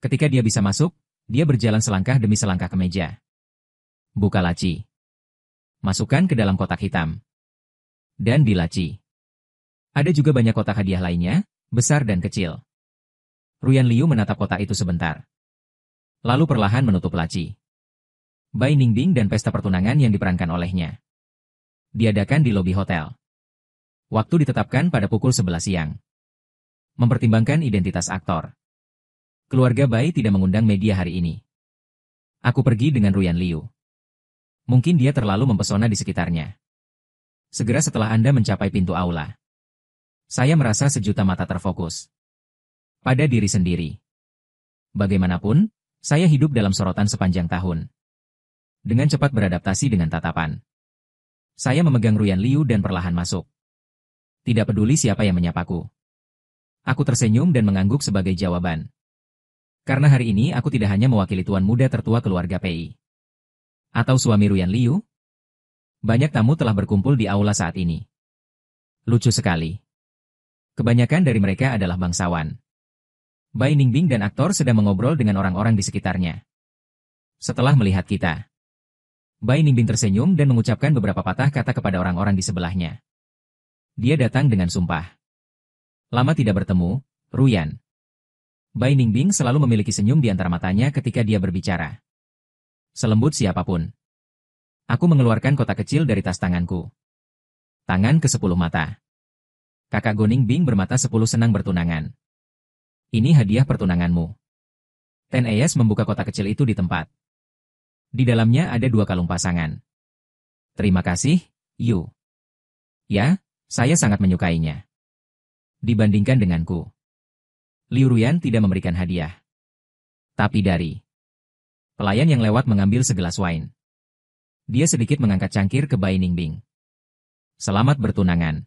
Ketika dia bisa masuk, dia berjalan selangkah demi selangkah ke meja. Buka laci. Masukkan ke dalam kotak hitam. Dan di laci. Ada juga banyak kotak hadiah lainnya, besar dan kecil. Ruyan Liu menatap kotak itu sebentar. Lalu perlahan menutup laci. Bai Ningbing dan pesta pertunangan yang diperankan olehnya. Diadakan di lobi hotel. Waktu ditetapkan pada pukul 11 siang. Mempertimbangkan identitas aktor, keluarga Bai tidak mengundang media hari ini. Aku pergi dengan Ruyan Liu. Mungkin dia terlalu mempesona di sekitarnya. Segera setelah Anda mencapai pintu aula, saya merasa sejuta mata terfokus pada diri sendiri. Bagaimanapun, saya hidup dalam sorotan sepanjang tahun. Dengan cepat beradaptasi dengan tatapan, saya memegang Ruyan Liu dan perlahan masuk. Tidak peduli siapa yang menyapaku. Aku tersenyum dan mengangguk sebagai jawaban. Karena hari ini aku tidak hanya mewakili tuan muda tertua keluarga PI. Atau suami Ruyan Liu. Banyak tamu telah berkumpul di aula saat ini. Lucu sekali. Kebanyakan dari mereka adalah bangsawan. Bai Ningbing dan aktor sedang mengobrol dengan orang-orang di sekitarnya. Setelah melihat kita, Bai Ningbing tersenyum dan mengucapkan beberapa patah kata kepada orang-orang di sebelahnya. Dia datang dengan sumpah. Lama tidak bertemu, Ruyan. Bai Ningbing selalu memiliki senyum di antara matanya ketika dia berbicara. Selembut siapapun. Aku mengeluarkan kotak kecil dari tas tanganku. Tangan ke-10 mata. Kakak Go Ningbing bermata 10 senang bertunangan. Ini hadiah pertunanganmu. Ten Eyes membuka kotak kecil itu di tempat. Di dalamnya ada 2 kalung pasangan. Terima kasih, Yu. Ya, saya sangat menyukainya. Dibandingkan denganku, Liu Ruyan tidak memberikan hadiah. Tapi dari pelayan yang lewat mengambil segelas wine. Dia sedikit mengangkat cangkir ke Bai Ningbing. Selamat bertunangan.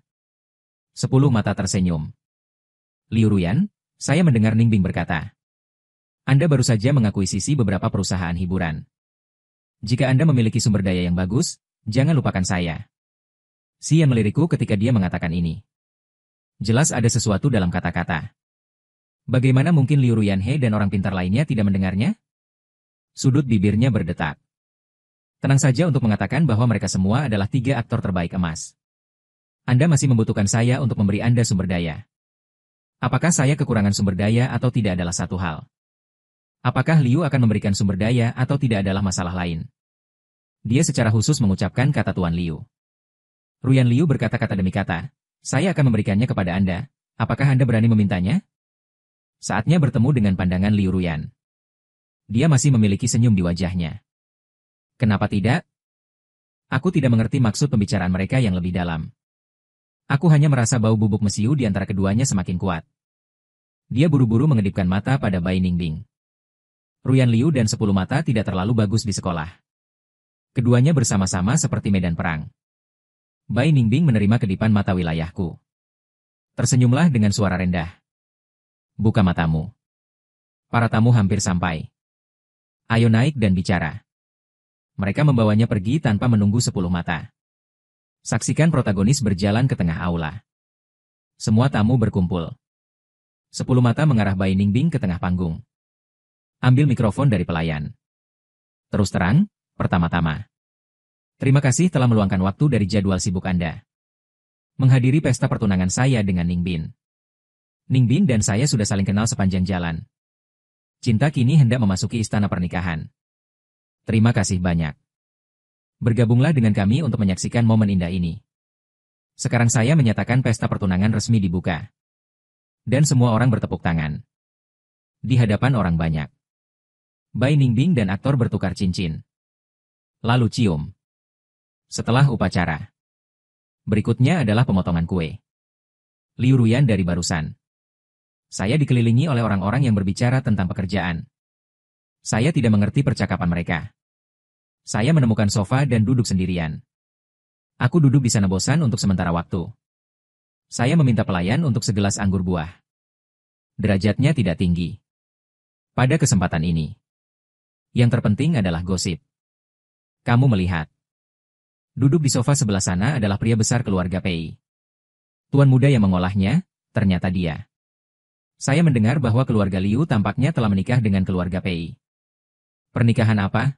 10 mata tersenyum. Liu Ruyan, saya mendengar Ningbing berkata. Anda baru saja mengakuisisi beberapa perusahaan hiburan. Jika Anda memiliki sumber daya yang bagus, jangan lupakan saya. Xian melirikku ketika dia mengatakan ini. Jelas ada sesuatu dalam kata-kata. Bagaimana mungkin Liu Ruyanhe dan orang pintar lainnya tidak mendengarnya? Sudut bibirnya berdetak. Tenang saja untuk mengatakan bahwa mereka semua adalah 3 aktor terbaik emas. Anda masih membutuhkan saya untuk memberi Anda sumber daya. Apakah saya kekurangan sumber daya atau tidak adalah satu hal? Apakah Liu akan memberikan sumber daya atau tidak adalah masalah lain? Dia secara khusus mengucapkan kata Tuan Liu. Ruyan Liu berkata-kata demi kata, saya akan memberikannya kepada Anda. Apakah Anda berani memintanya? Saatnya bertemu dengan pandangan Liu Ruyan. Dia masih memiliki senyum di wajahnya. Kenapa tidak? Aku tidak mengerti maksud pembicaraan mereka yang lebih dalam. Aku hanya merasa bau bubuk mesiu di antara keduanya semakin kuat. Dia buru-buru mengedipkan mata pada Bai Ningbing. Ruyan Liu dan 10 mata tidak terlalu bagus di sekolah. Keduanya bersama-sama seperti medan perang. Bai Ningbing menerima kedipan mata wilayahku. Tersenyumlah dengan suara rendah. Buka matamu. Para tamu hampir sampai. Ayo naik dan bicara. Mereka membawanya pergi tanpa menunggu 10 mata. Saksikan protagonis berjalan ke tengah aula. Semua tamu berkumpul. 10 mata mengarah Bai Ningbing ke tengah panggung. Ambil mikrofon dari pelayan. Terus terang, pertama-tama. Terima kasih telah meluangkan waktu dari jadwal sibuk Anda. Menghadiri pesta pertunangan saya dengan Ningbin. Ningbin dan saya sudah saling kenal sepanjang jalan. Cinta kini hendak memasuki istana pernikahan. Terima kasih banyak. Bergabunglah dengan kami untuk menyaksikan momen indah ini. Sekarang saya menyatakan pesta pertunangan resmi dibuka. Dan semua orang bertepuk tangan. Di hadapan orang banyak. Bai Ningbing dan aktor bertukar cincin. Lalu cium. Setelah upacara. Berikutnya adalah pemotongan kue. Liu Ruyan dari barusan. Saya dikelilingi oleh orang-orang yang berbicara tentang pekerjaan. Saya tidak mengerti percakapan mereka. Saya menemukan sofa dan duduk sendirian. Aku duduk di sana bosan untuk sementara waktu. Saya meminta pelayan untuk segelas anggur buah. Derajatnya tidak tinggi. Pada kesempatan ini, yang terpenting adalah gosip. Kamu melihat. Duduk di sofa sebelah sana adalah pria besar keluarga Pei. Tuan muda yang mengolahnya, ternyata dia. Saya mendengar bahwa keluarga Liu tampaknya telah menikah dengan keluarga Pei. Pernikahan apa?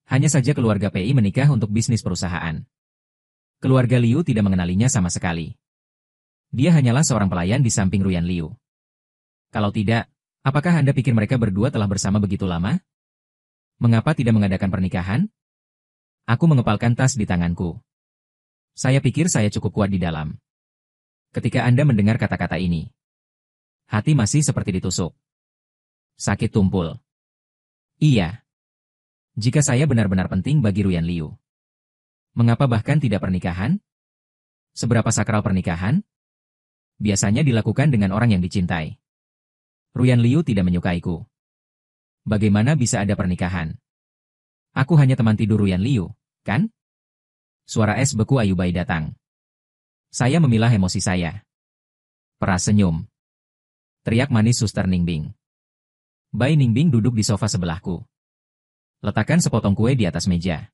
Hanya saja keluarga Pei menikah untuk bisnis perusahaan. Keluarga Liu tidak mengenalinya sama sekali. Dia hanyalah seorang pelayan di samping Ruyan Liu. Kalau tidak, apakah Anda pikir mereka berdua telah bersama begitu lama? Mengapa tidak mengadakan pernikahan? Aku mengepalkan tas di tanganku. Saya pikir saya cukup kuat di dalam. Ketika Anda mendengar kata-kata ini, hati masih seperti ditusuk. Sakit tumpul. Iya. Jika saya benar-benar penting bagi Ruyan Liu, mengapa bahkan tidak pernikahan? Seberapa sakral pernikahan? Biasanya dilakukan dengan orang yang dicintai. Ruyan Liu tidak menyukaiku. Bagaimana bisa ada pernikahan? Aku hanya teman tidur Ruyan Liu, kan? Suara es beku Ayu Bai datang. Saya memilah emosi saya. Peras senyum. Teriak manis Suster Ningbing. Bai Ningbing duduk di sofa sebelahku. Letakkan sepotong kue di atas meja.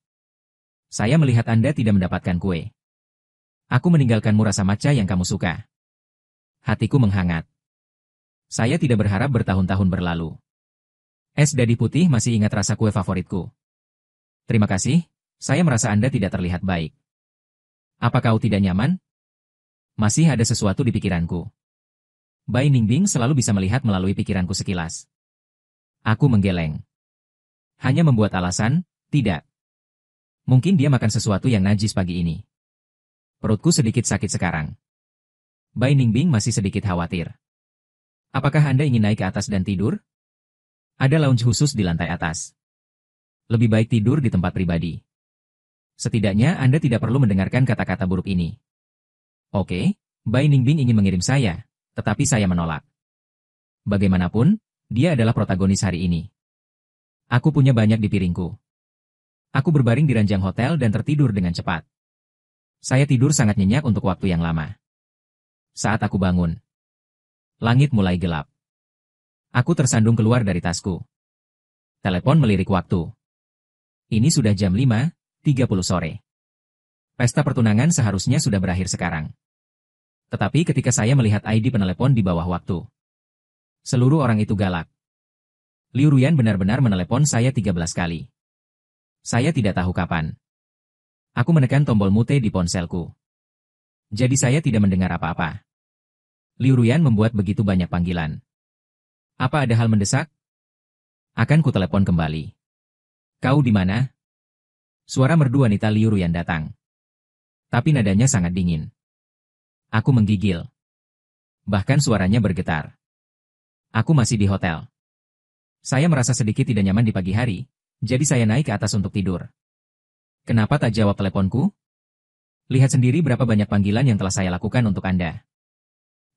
Saya melihat Anda tidak mendapatkan kue. Aku meninggalkanmu rasa matcha yang kamu suka. Hatiku menghangat. Saya tidak berharap bertahun-tahun berlalu. Es dadi putih masih ingat rasa kue favoritku. Terima kasih, saya merasa Anda tidak terlihat baik. Apa kau tidak nyaman? Masih ada sesuatu di pikiranku. Bai Ningbing selalu bisa melihat melalui pikiranku sekilas. Aku menggeleng. Hanya membuat alasan, tidak. Mungkin dia makan sesuatu yang najis pagi ini. Perutku sedikit sakit sekarang. Bai Ningbing masih sedikit khawatir. Apakah Anda ingin naik ke atas dan tidur? Ada lounge khusus di lantai atas. Lebih baik tidur di tempat pribadi. Setidaknya Anda tidak perlu mendengarkan kata-kata buruk ini. Oke, Bai Ningbing ingin mengirim saya, tetapi saya menolak. Bagaimanapun, dia adalah protagonis hari ini. Aku punya banyak di piringku. Aku berbaring di ranjang hotel dan tertidur dengan cepat. Saya tidur sangat nyenyak untuk waktu yang lama. Saat aku bangun, langit mulai gelap. Aku tersandung keluar dari tasku. Telepon melirik waktu. Ini sudah jam 5:30 sore. Pesta pertunangan seharusnya sudah berakhir sekarang. Tetapi ketika saya melihat ID penelepon di bawah waktu, seluruh orang itu galak. Liu Ruyan benar-benar menelepon saya 13 kali. Saya tidak tahu kapan. Aku menekan tombol mute di ponselku. Jadi saya tidak mendengar apa-apa. Liu Ruyan membuat begitu banyak panggilan. Apa ada hal mendesak? Akan kutelepon kembali. Kau di mana? Suara merdu wanita Liu Ruyan datang. Tapi nadanya sangat dingin. Aku menggigil. Bahkan suaranya bergetar. Aku masih di hotel. Saya merasa sedikit tidak nyaman di pagi hari, jadi saya naik ke atas untuk tidur. Kenapa tak jawab teleponku? Lihat sendiri berapa banyak panggilan yang telah saya lakukan untuk Anda.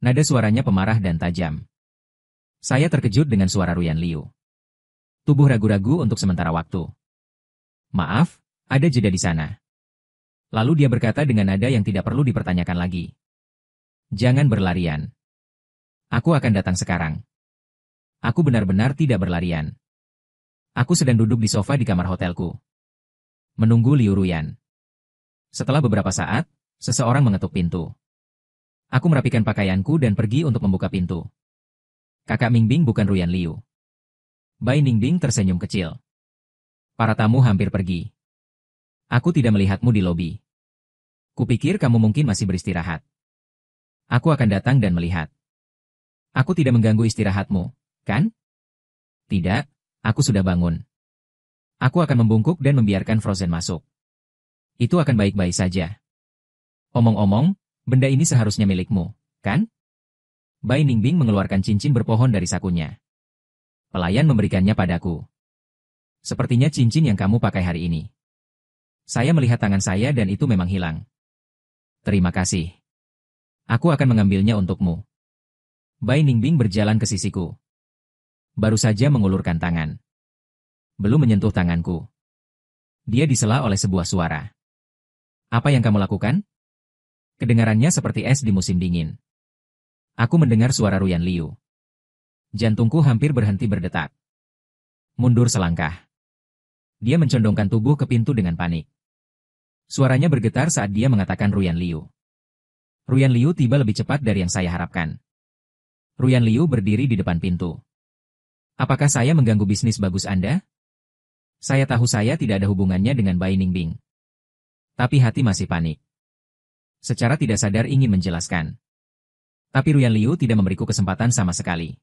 Nada suaranya pemarah dan tajam. Saya terkejut dengan suara Ruyan Liu. Tubuh ragu-ragu untuk sementara waktu. Maaf, ada jeda di sana. Lalu dia berkata dengan nada yang tidak perlu dipertanyakan lagi. Jangan berlarian. Aku akan datang sekarang. Aku benar-benar tidak berlarian. Aku sedang duduk di sofa di kamar hotelku. Menunggu Liu Ruyan. Setelah beberapa saat, seseorang mengetuk pintu. Aku merapikan pakaianku dan pergi untuk membuka pintu. Kakak Mingbing bukan Ruyan Liu. Bai Ningbing tersenyum kecil. Para tamu hampir pergi. Aku tidak melihatmu di lobi. Kupikir kamu mungkin masih beristirahat. Aku akan datang dan melihat. Aku tidak mengganggu istirahatmu, kan? Tidak, aku sudah bangun. Aku akan membungkuk dan membiarkan Frozen masuk. Itu akan baik-baik saja. Omong-omong, benda ini seharusnya milikmu, kan? Bai Ningbing mengeluarkan cincin berpohon dari sakunya. Pelayan memberikannya padaku. Sepertinya cincin yang kamu pakai hari ini. Saya melihat tangan saya dan itu memang hilang. Terima kasih. Aku akan mengambilnya untukmu. Bai Ningbing berjalan ke sisiku. Baru saja mengulurkan tangan. Belum menyentuh tanganku. Dia disela oleh sebuah suara. Apa yang kamu lakukan? Kedengarannya seperti es di musim dingin. Aku mendengar suara Ruyan Liu. Jantungku hampir berhenti berdetak. Mundur selangkah. Dia mencondongkan tubuh ke pintu dengan panik. Suaranya bergetar saat dia mengatakan Ruyan Liu. Ruyan Liu tiba lebih cepat dari yang saya harapkan. Ruyan Liu berdiri di depan pintu. Apakah saya mengganggu bisnis bagus Anda? Saya tahu saya tidak ada hubungannya dengan Bai Ningbing. Tapi hati masih panik. Secara tidak sadar ingin menjelaskan. Tapi Ruyan Liu tidak memberiku kesempatan sama sekali.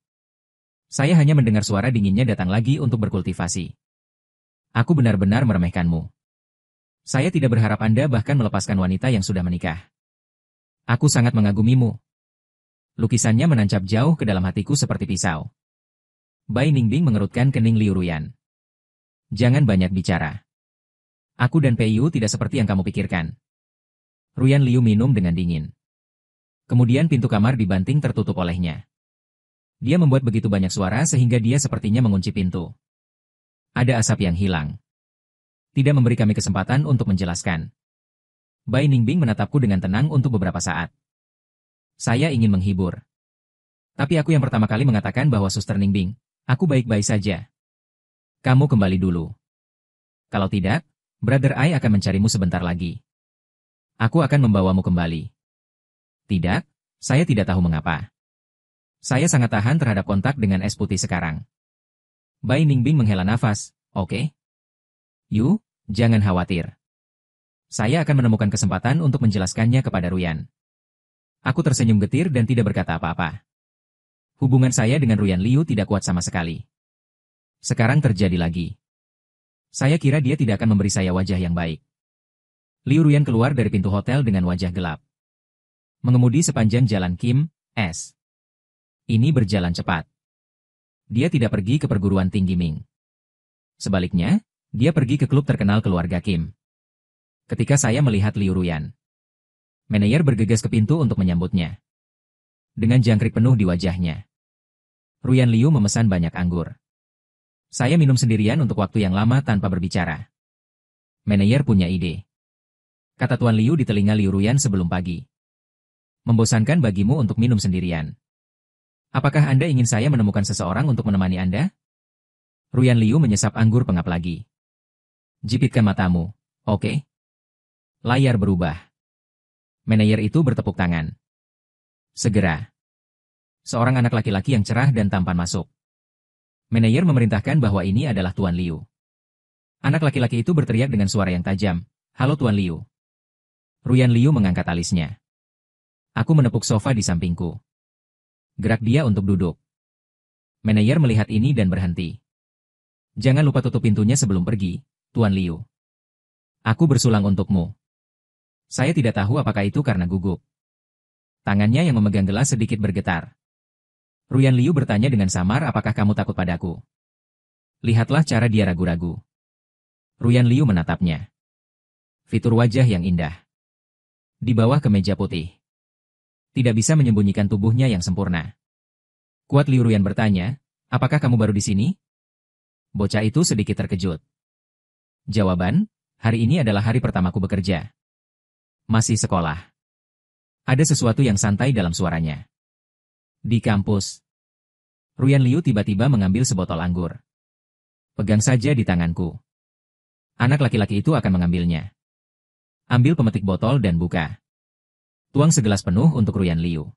Saya hanya mendengar suara dinginnya datang lagi untuk berkultivasi. Aku benar-benar meremehkanmu. Saya tidak berharap Anda bahkan melepaskan wanita yang sudah menikah. Aku sangat mengagumimu. Lukisannya menancap jauh ke dalam hatiku seperti pisau. Bai Ningbing mengerutkan kening Liu Ruyan. Jangan banyak bicara. Aku dan Pei Yu tidak seperti yang kamu pikirkan. Ruyan Liu minum dengan dingin. Kemudian pintu kamar dibanting tertutup olehnya. Dia membuat begitu banyak suara sehingga dia sepertinya mengunci pintu. Ada asap yang hilang. Tidak memberi kami kesempatan untuk menjelaskan. Bai Ningbing menatapku dengan tenang untuk beberapa saat. Saya ingin menghibur. Tapi aku yang pertama kali mengatakan bahwa Suster Ningbing, aku baik-baik saja. Kamu kembali dulu. Kalau tidak, Brother Ai akan mencarimu sebentar lagi. Aku akan membawamu kembali. Tidak, saya tidak tahu mengapa. Saya sangat tahan terhadap kontak dengan es putih sekarang. Bai Ningbing menghela nafas, oke? Yu, jangan khawatir. Saya akan menemukan kesempatan untuk menjelaskannya kepada Ruyan. Aku tersenyum getir dan tidak berkata apa-apa. Hubungan saya dengan Ruyan Liu tidak kuat sama sekali. Sekarang terjadi lagi. Saya kira dia tidak akan memberi saya wajah yang baik. Liu Ruyan keluar dari pintu hotel dengan wajah gelap. Mengemudi sepanjang jalan Kim S. Ini berjalan cepat. Dia tidak pergi ke perguruan tinggi Ming. Sebaliknya, dia pergi ke klub terkenal keluarga Kim. Ketika saya melihat Liu Ruyan, manajer bergegas ke pintu untuk menyambutnya. Dengan jangkrik penuh di wajahnya. Ruyan Liu memesan banyak anggur. Saya minum sendirian untuk waktu yang lama tanpa berbicara. Manajer punya ide. Kata Tuan Liu di telinga Liu Ruyan sebelum pagi. Membosankan bagimu untuk minum sendirian. Apakah Anda ingin saya menemukan seseorang untuk menemani Anda? Ruyan Liu menyesap anggur pengap lagi. Jipitkan matamu, oke? Layar berubah. Manajer itu bertepuk tangan. Segera. Seorang anak laki-laki yang cerah dan tampan masuk. Manajer memerintahkan bahwa ini adalah Tuan Liu. Anak laki-laki itu berteriak dengan suara yang tajam, "Halo Tuan Liu." Ruyan Liu mengangkat alisnya. Aku menepuk sofa di sampingku. Gerak dia untuk duduk. Manajer melihat ini dan berhenti. Jangan lupa tutup pintunya sebelum pergi, Tuan Liu. Aku bersulang untukmu. Saya tidak tahu apakah itu karena gugup. Tangannya yang memegang gelas sedikit bergetar. Ruyan Liu bertanya dengan samar, apakah kamu takut padaku? Lihatlah cara dia ragu-ragu. Ruyan Liu menatapnya. Fitur wajah yang indah. Di bawah kemeja putih. Tidak bisa menyembunyikan tubuhnya yang sempurna. Kuat Liu Ruyan bertanya, apakah kamu baru di sini? Bocah itu sedikit terkejut. Jawaban, hari ini adalah hari pertamaku bekerja. Masih sekolah. Ada sesuatu yang santai dalam suaranya. Di kampus. Ruyan Liu tiba-tiba mengambil sebotol anggur. Pegang saja di tanganku. Anak laki-laki itu akan mengambilnya. Ambil pemetik botol dan buka. Tuang segelas penuh untuk Ruyan Liu.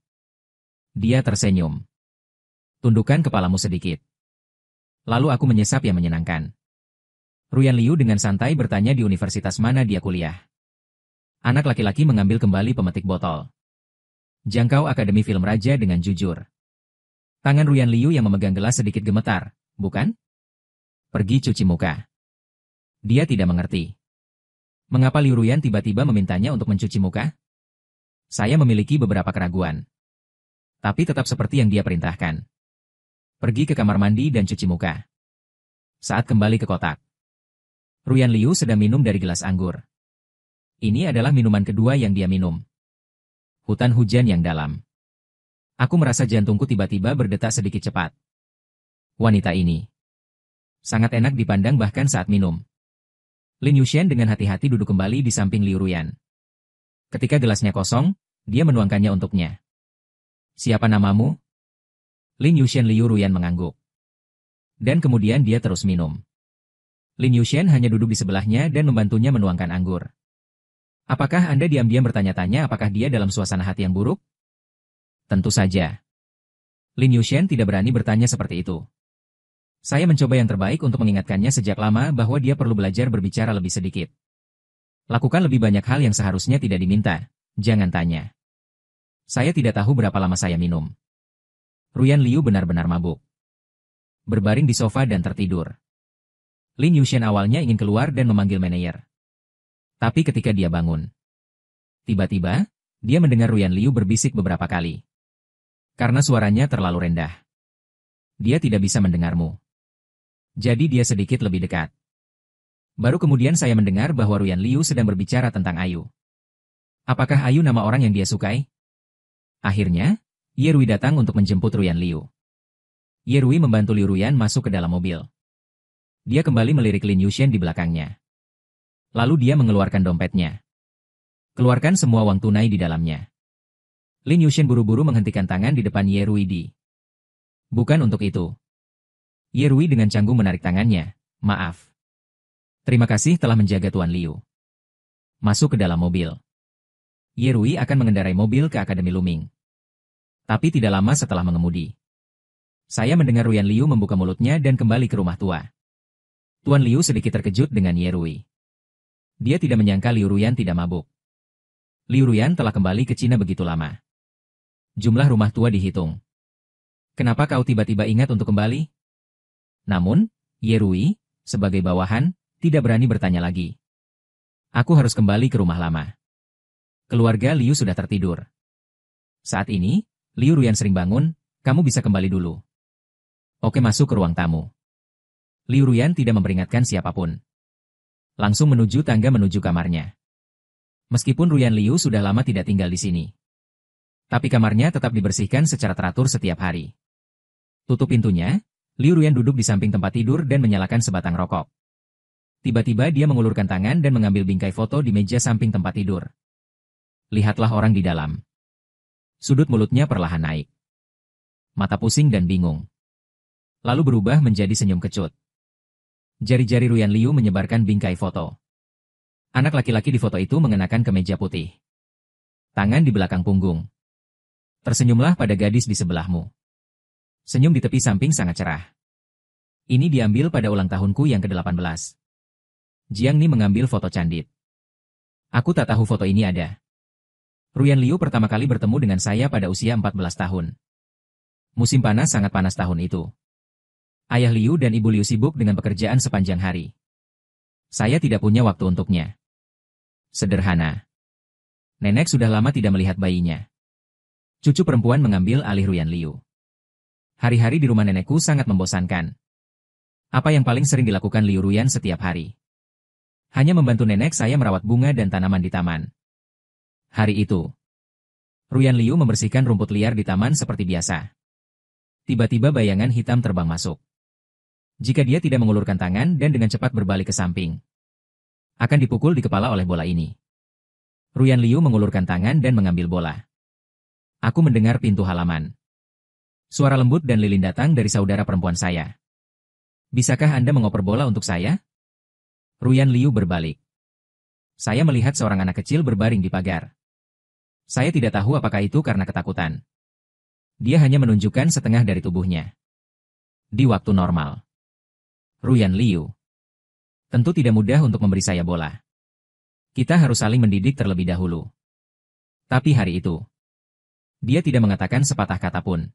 Dia tersenyum. Tundukkan kepalamu sedikit. Lalu aku menyesap yang menyenangkan. Ruyan Liu dengan santai bertanya di universitas mana dia kuliah. Anak laki-laki mengambil kembali pemetik botol. Jangkau Akademi Film Raja dengan jujur. Tangan Ruyan Liu yang memegang gelas sedikit gemetar, bukan? Pergi cuci muka. Dia tidak mengerti. Mengapa Liu Ruyan tiba-tiba memintanya untuk mencuci muka? Saya memiliki beberapa keraguan. Tapi tetap seperti yang dia perintahkan. Pergi ke kamar mandi dan cuci muka. Saat kembali ke kotak, Ruyan Liu sedang minum dari gelas anggur. Ini adalah minuman kedua yang dia minum. Hutan hujan yang dalam. Aku merasa jantungku tiba-tiba berdetak sedikit cepat. Wanita ini sangat enak dipandang bahkan saat minum. Lin Yushen dengan hati-hati duduk kembali di samping Liu Ruyan. Ketika gelasnya kosong, dia menuangkannya untuknya. Siapa namamu? Lin Yushen. Liu Ruyan mengangguk. Dan kemudian dia terus minum. Lin Yushen hanya duduk di sebelahnya dan membantunya menuangkan anggur. Apakah Anda diam-diam bertanya-tanya apakah dia dalam suasana hati yang buruk? Tentu saja. Lin Yushen tidak berani bertanya seperti itu. Saya mencoba yang terbaik untuk mengingatkannya sejak lama bahwa dia perlu belajar berbicara lebih sedikit. Lakukan lebih banyak hal yang seharusnya tidak diminta, jangan tanya. Saya tidak tahu berapa lama saya minum. Ruyan Liu benar-benar mabuk. Berbaring di sofa dan tertidur. Lin Yushen awalnya ingin keluar dan memanggil manajer. Tapi ketika dia bangun, tiba-tiba, dia mendengar Ruyan Liu berbisik beberapa kali. Karena suaranya terlalu rendah, dia tidak bisa mendengarmu. Jadi dia sedikit lebih dekat. Baru kemudian saya mendengar bahwa Ruyan Liu sedang berbicara tentang Ayu. Apakah Ayu nama orang yang dia sukai? Akhirnya, Ye Rui datang untuk menjemput Ruyan Liu. Ye Rui membantu Liu Ruyan masuk ke dalam mobil. Dia kembali melirik Lin Yushen di belakangnya. Lalu dia mengeluarkan dompetnya. Keluarkan semua uang tunai di dalamnya. Lin Yushen buru-buru menghentikan tangan di depan Ye Rui di. Bukan untuk itu. Ye Rui dengan canggung menarik tangannya. Maaf. Terima kasih telah menjaga Tuan Liu. Masuk ke dalam mobil. Ye Rui akan mengendarai mobil ke Akademi Luming. Tapi tidak lama setelah mengemudi, saya mendengar Ruyan Liu membuka mulutnya dan kembali ke rumah tua. Tuan Liu sedikit terkejut dengan Ye Rui. Dia tidak menyangka Liu Ruyan tidak mabuk. Liu Ruyan telah kembali ke Cina begitu lama. Jumlah rumah tua dihitung. Kenapa kau tiba-tiba ingat untuk kembali? Namun, Ye Rui, sebagai bawahan, tidak berani bertanya lagi. Aku harus kembali ke rumah lama. Keluarga Liu sudah tertidur. Saat ini, Liu Ruyan sering bangun, kamu bisa kembali dulu. Oke, masuk ke ruang tamu. Liu Ruyan tidak memperingatkan siapapun. Langsung menuju tangga menuju kamarnya. Meskipun Ruyan Liu sudah lama tidak tinggal di sini, tapi kamarnya tetap dibersihkan secara teratur setiap hari. Tutup pintunya, Liu Ruyan duduk di samping tempat tidur dan menyalakan sebatang rokok. Tiba-tiba dia mengulurkan tangan dan mengambil bingkai foto di meja samping tempat tidur. Lihatlah orang di dalam. Sudut mulutnya perlahan naik. Mata pusing dan bingung. Lalu berubah menjadi senyum kecut. Jari-jari Ruyan Liu menyebarkan bingkai foto. Anak laki-laki di foto itu mengenakan kemeja putih. Tangan di belakang punggung. Tersenyumlah pada gadis di sebelahmu. Senyum di tepi samping sangat cerah. Ini diambil pada ulang tahunku yang ke-18. Jiang Ni mengambil foto candid. Aku tak tahu foto ini ada. Ruyan Liu pertama kali bertemu dengan saya pada usia 14 tahun. Musim panas sangat panas tahun itu. Ayah Liu dan Ibu Liu sibuk dengan pekerjaan sepanjang hari. Saya tidak punya waktu untuknya. Sederhana. Nenek sudah lama tidak melihat bayinya. Cucu perempuan mengambil alih Ruyan Liu. Hari-hari di rumah nenekku sangat membosankan. Apa yang paling sering dilakukan Liu Ruyan setiap hari? Hanya membantu nenek saya merawat bunga dan tanaman di taman. Hari itu, Ruyan Liu membersihkan rumput liar di taman seperti biasa. Tiba-tiba bayangan hitam terbang masuk. Jika dia tidak mengulurkan tangan dan dengan cepat berbalik ke samping, akan dipukul di kepala oleh bola ini. Ruyan Liu mengulurkan tangan dan mengambil bola. Aku mendengar pintu halaman. Suara lembut dan lilin datang dari saudara perempuan saya. Bisakah Anda mengoper bola untuk saya? Ruyan Liu berbalik. Saya melihat seorang anak kecil berbaring di pagar. Saya tidak tahu apakah itu karena ketakutan. Dia hanya menunjukkan setengah dari tubuhnya. Di waktu normal, Ruyan Liu tentu tidak mudah untuk memberi saya bola. Kita harus saling mendidik terlebih dahulu. Tapi hari itu, dia tidak mengatakan sepatah kata pun.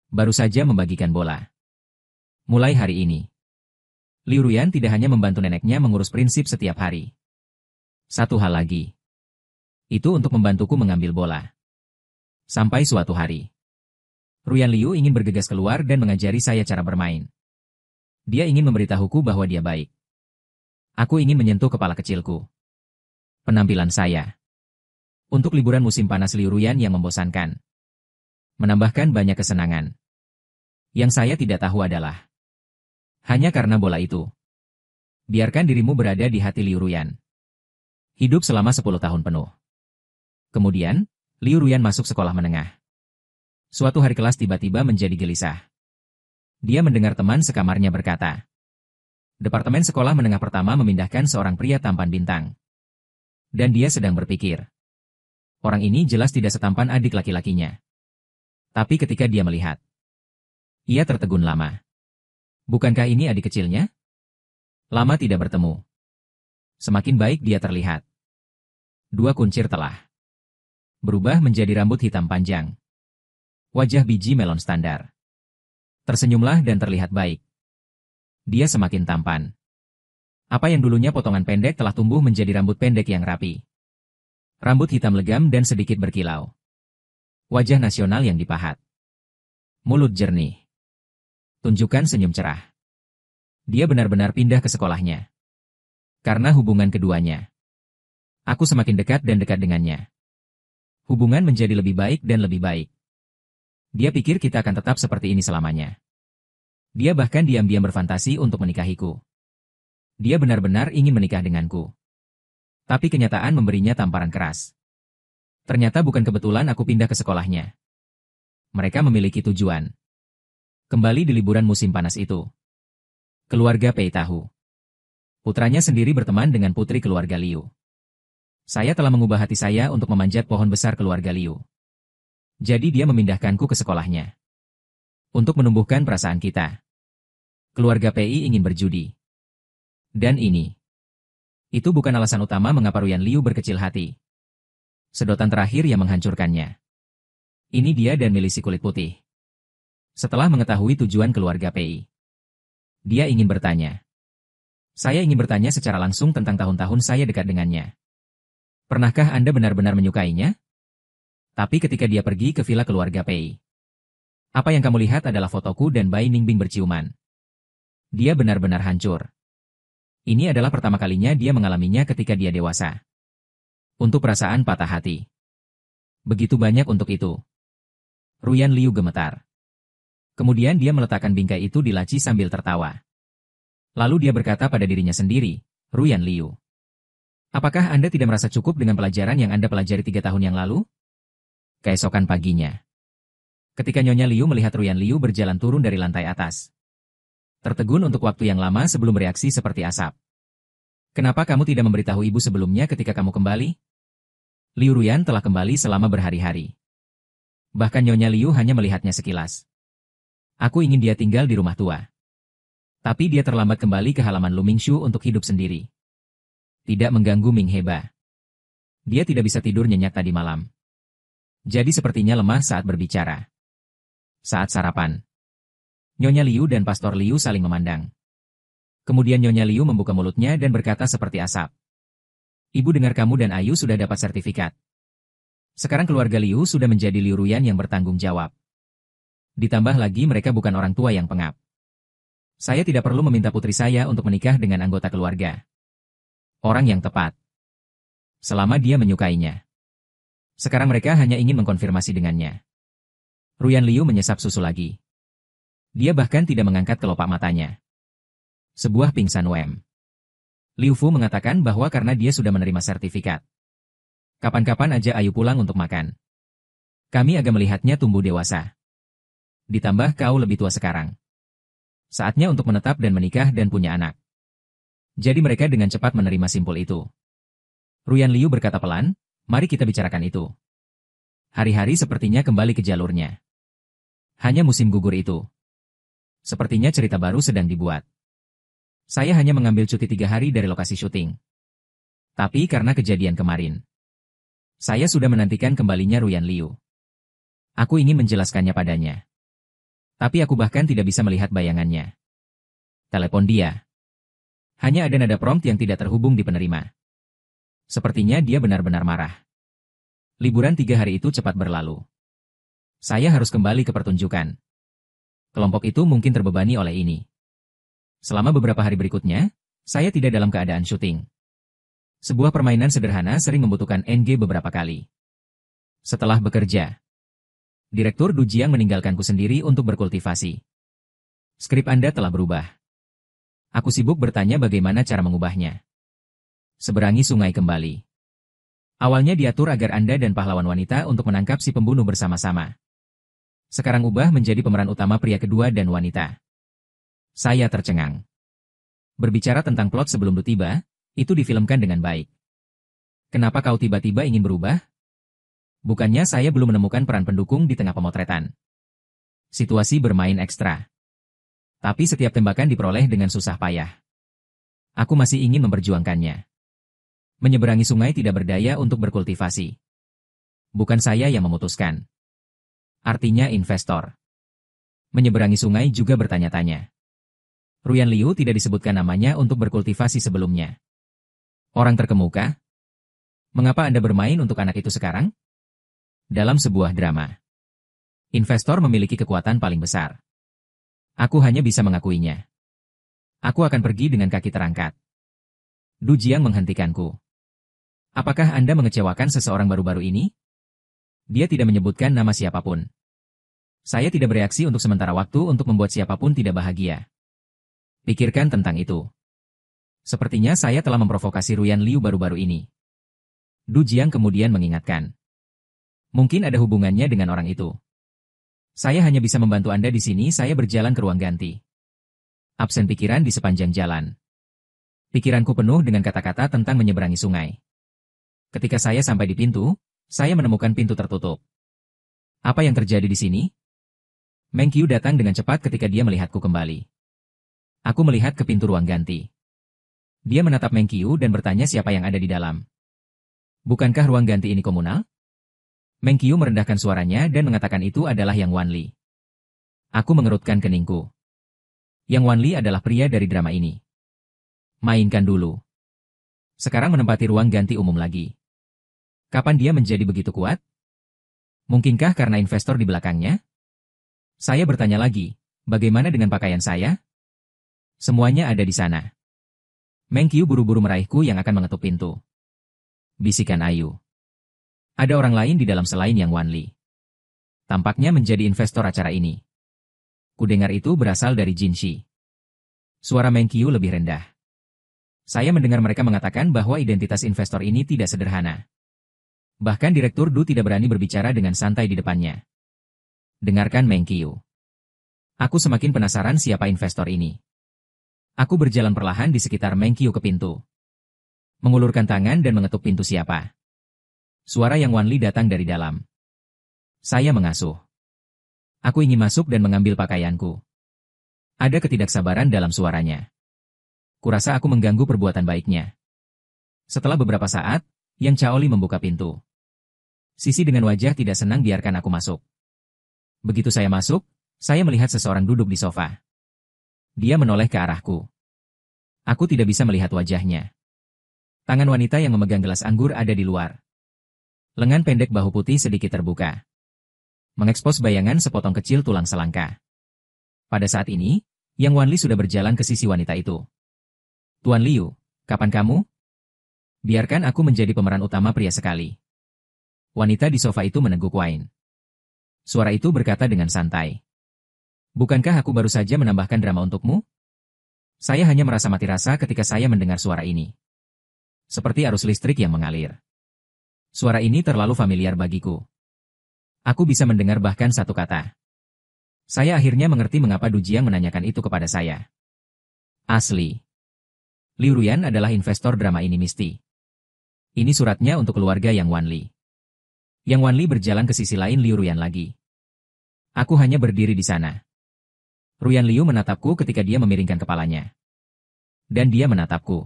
Baru saja membagikan bola. Mulai hari ini, Liu Ruyan tidak hanya membantu neneknya mengurus prinsip setiap hari. Satu hal lagi. Itu untuk membantuku mengambil bola. Sampai suatu hari, Ruyan Liu ingin bergegas keluar dan mengajari saya cara bermain. Dia ingin memberitahuku bahwa dia baik. Aku ingin menyentuh kepala kecilku. Penampilan saya. Untuk liburan musim panas Liu Ruyan yang membosankan. Menambahkan banyak kesenangan. Yang saya tidak tahu adalah, hanya karena bola itu. Biarkan dirimu berada di hati Liu Ruyan. Hidup selama 10 tahun penuh. Kemudian, Liu Ruyan masuk sekolah menengah. Suatu hari kelas tiba-tiba menjadi gelisah. Dia mendengar teman sekamarnya berkata, Departemen Sekolah Menengah Pertama memindahkan seorang pria tampan bintang. Dan dia sedang berpikir, orang ini jelas tidak setampan adik laki-lakinya. Tapi ketika dia melihat, ia tertegun lama. Bukankah ini adik kecilnya? Lama tidak bertemu. Semakin baik dia terlihat. 2 kuncir telah berubah menjadi rambut hitam panjang. Wajah biji melon standar. Tersenyumlah dan terlihat baik. Dia semakin tampan. Apa yang dulunya potongan pendek telah tumbuh menjadi rambut pendek yang rapi. Rambut hitam legam dan sedikit berkilau. Wajah nasional yang dipahat. Mulut jernih. Tunjukkan senyum cerah. Dia benar-benar pindah ke sekolahnya. Karena hubungan keduanya. Aku semakin dekat dan dekat dengannya. Hubungan menjadi lebih baik dan lebih baik. Dia pikir kita akan tetap seperti ini selamanya. Dia bahkan diam-diam berfantasi untuk menikahiku. Dia benar-benar ingin menikah denganku. Tapi kenyataan memberinya tamparan keras. Ternyata bukan kebetulan aku pindah ke sekolahnya. Mereka memiliki tujuan. Kembali di liburan musim panas itu. Keluarga Pei tahu. Putranya sendiri berteman dengan putri keluarga Liu. Saya telah mengubah hati saya untuk memanjat pohon besar keluarga Liu. Jadi dia memindahkanku ke sekolahnya. Untuk menumbuhkan perasaan kita. Keluarga Pei ingin berjudi. Dan ini. Itu bukan alasan utama mengapa Ruyan Liu berkecil hati. Sedotan terakhir yang menghancurkannya. Ini dia dan milisi kulit putih. Setelah mengetahui tujuan keluarga Pei. Dia ingin bertanya. Saya ingin bertanya secara langsung tentang tahun-tahun saya dekat dengannya. Pernahkah Anda benar-benar menyukainya? Tapi ketika dia pergi ke villa keluarga Pei. Apa yang kamu lihat adalah fotoku dan Bai Ningbing berciuman. Dia benar-benar hancur. Ini adalah pertama kalinya dia mengalaminya ketika dia dewasa. Untuk perasaan patah hati. Begitu banyak untuk itu. Ruyan Liu gemetar. Kemudian dia meletakkan bingkai itu di laci sambil tertawa. Lalu dia berkata pada dirinya sendiri, Ruyan Liu. Apakah Anda tidak merasa cukup dengan pelajaran yang Anda pelajari 3 tahun yang lalu? Keesokan paginya. Ketika Nyonya Liu melihat Ruyan Liu berjalan turun dari lantai atas. Tertegun untuk waktu yang lama sebelum bereaksi seperti asap. Kenapa kamu tidak memberitahu ibu sebelumnya ketika kamu kembali? Liu Ruyan telah kembali selama berhari-hari. Bahkan Nyonya Liu hanya melihatnya sekilas. Aku ingin dia tinggal di rumah tua. Tapi dia terlambat kembali ke halaman Lu Mingshu untuk hidup sendiri. Tidak mengganggu Ming Heba. Dia tidak bisa tidur nyenyak tadi malam. Jadi sepertinya lemah saat berbicara. Saat sarapan. Nyonya Liu dan Pastor Liu saling memandang. Kemudian Nyonya Liu membuka mulutnya dan berkata seperti asap. Ibu dengar kamu dan Ayu sudah dapat sertifikat. Sekarang keluarga Liu sudah menjadi Liu Ruyan yang bertanggung jawab. Ditambah lagi mereka bukan orang tua yang pengap. Saya tidak perlu meminta putri saya untuk menikah dengan anggota keluarga. Orang yang tepat. Selama dia menyukainya. Sekarang mereka hanya ingin mengkonfirmasi dengannya. Ruyan Liu menyesap susu lagi. Dia bahkan tidak mengangkat kelopak matanya. Sebuah pingsan Wem. Liu Fu mengatakan bahwa karena dia sudah menerima sertifikat. Kapan-kapan aja Ayu pulang untuk makan. Kami agak melihatnya tumbuh dewasa. Ditambah kau lebih tua sekarang. Saatnya untuk menetap dan menikah dan punya anak. Jadi mereka dengan cepat menerima simpul itu. Ruyan Liu berkata pelan, mari kita bicarakan itu. Hari-hari sepertinya kembali ke jalurnya. Hanya musim gugur itu. Sepertinya cerita baru sedang dibuat. Saya hanya mengambil cuti 3 hari dari lokasi syuting. Tapi karena kejadian kemarin. Saya sudah menantikan kembalinya Ruyan Liu. Aku ingin menjelaskannya padanya. Tapi aku bahkan tidak bisa melihat bayangannya. Telepon dia. Hanya ada nada prompt yang tidak terhubung di penerima. Sepertinya dia benar-benar marah. Liburan 3 hari itu cepat berlalu. Saya harus kembali ke pertunjukan. Kelompok itu mungkin terbebani oleh ini. Selama beberapa hari berikutnya, saya tidak dalam keadaan syuting. Sebuah permainan sederhana sering membutuhkan NG beberapa kali. Setelah bekerja, Direktur Du Jiang meninggalkanku sendiri untuk berkultivasi. Skrip Anda telah berubah. Aku sibuk bertanya bagaimana cara mengubahnya. Seberangi sungai kembali. Awalnya diatur agar Anda dan pahlawan wanita untuk menangkap si pembunuh bersama-sama. Sekarang ubah menjadi pemeran utama pria kedua dan wanita. Saya tercengang. Berbicara tentang plot sebelum Du tiba, itu difilmkan dengan baik. Kenapa kau tiba-tiba ingin berubah? Bukannya saya belum menemukan peran pendukung di tengah pemotretan. Situasi bermain ekstra. Tapi setiap tembakan diperoleh dengan susah payah. Aku masih ingin memperjuangkannya. Menyeberangi sungai tidak berdaya untuk berkultivasi. Bukan saya yang memutuskan. Artinya investor. Menyeberangi sungai juga bertanya-tanya. Ruyan Liu tidak disebutkan namanya untuk berkultivasi sebelumnya. Orang terkemuka? Mengapa Anda bermain untuk anak itu sekarang? Dalam sebuah drama, investor memiliki kekuatan paling besar. Aku hanya bisa mengakuinya. Aku akan pergi dengan kaki terangkat. Du Jiang menghentikanku. Apakah Anda mengecewakan seseorang baru-baru ini? Dia tidak menyebutkan nama siapapun. Saya tidak bereaksi untuk sementara waktu untuk membuat siapapun tidak bahagia. Pikirkan tentang itu. Sepertinya saya telah memprovokasi Ruyan Liu baru-baru ini. Du Jiang kemudian mengingatkan. Mungkin ada hubungannya dengan orang itu. Saya hanya bisa membantu Anda di sini. Saya berjalan ke ruang ganti. Absen pikiran di sepanjang jalan. Pikiranku penuh dengan kata-kata tentang menyeberangi sungai. Ketika saya sampai di pintu, saya menemukan pintu tertutup. Apa yang terjadi di sini? Meng Qiu datang dengan cepat ketika dia melihatku kembali. Aku melihat ke pintu ruang ganti. Dia menatap Meng Qiu dan bertanya siapa yang ada di dalam. Bukankah ruang ganti ini komunal? Meng Qiu merendahkan suaranya dan mengatakan itu adalah Yang Wanli. Aku mengerutkan keningku. Yang Wanli adalah pria dari drama ini. Mainkan dulu. Sekarang menempati ruang ganti umum lagi. Kapan dia menjadi begitu kuat? Mungkinkah karena investor di belakangnya? Saya bertanya lagi, bagaimana dengan pakaian saya? Semuanya ada di sana. Meng Qiu buru-buru meraihku yang akan mengetuk pintu. Bisikan ayu. Ada orang lain di dalam selain Yang Wanli. Tampaknya menjadi investor acara ini. Kudengar itu berasal dari Jinshi. Suara Meng Qiu lebih rendah. Saya mendengar mereka mengatakan bahwa identitas investor ini tidak sederhana. Bahkan Direktur Du tidak berani berbicara dengan santai di depannya. Dengarkan Meng Qiu. Aku semakin penasaran siapa investor ini. Aku berjalan perlahan di sekitar Meng Qiu ke pintu. Mengulurkan tangan dan mengetuk pintu siapa. Suara Yang Wanli datang dari dalam. Saya mengasuh. Aku ingin masuk dan mengambil pakaianku. Ada ketidaksabaran dalam suaranya. Kurasa aku mengganggu perbuatan baiknya. Setelah beberapa saat, Yang Chaoli membuka pintu. Sisi dengan wajah tidak senang biarkan aku masuk. Begitu saya masuk, saya melihat seseorang duduk di sofa. Dia menoleh ke arahku. Aku tidak bisa melihat wajahnya. Tangan wanita yang memegang gelas anggur ada di luar. Lengan pendek bahu putih sedikit terbuka. Mengekspos bayangan sepotong kecil tulang selangka. Pada saat ini, Yang Wanli sudah berjalan ke sisi wanita itu. Tuan Liu, kapan kamu? Biarkan aku menjadi pemeran utama pria sekali. Wanita di sofa itu meneguk wine. Suara itu berkata dengan santai. Bukankah aku baru saja menambahkan drama untukmu? Saya hanya merasa mati rasa ketika saya mendengar suara ini. Seperti arus listrik yang mengalir. Suara ini terlalu familiar bagiku. Aku bisa mendengar bahkan satu kata. Saya akhirnya mengerti mengapa Du Jiang menanyakan itu kepada saya. Asli. Liu Ruyan adalah investor drama ini Misti. Ini suratnya untuk keluarga Yang Wanli. Yang Wanli berjalan ke sisi lain Liu Ruyan lagi. Aku hanya berdiri di sana. Ruyan Liu menatapku ketika dia memiringkan kepalanya. Dan dia menatapku.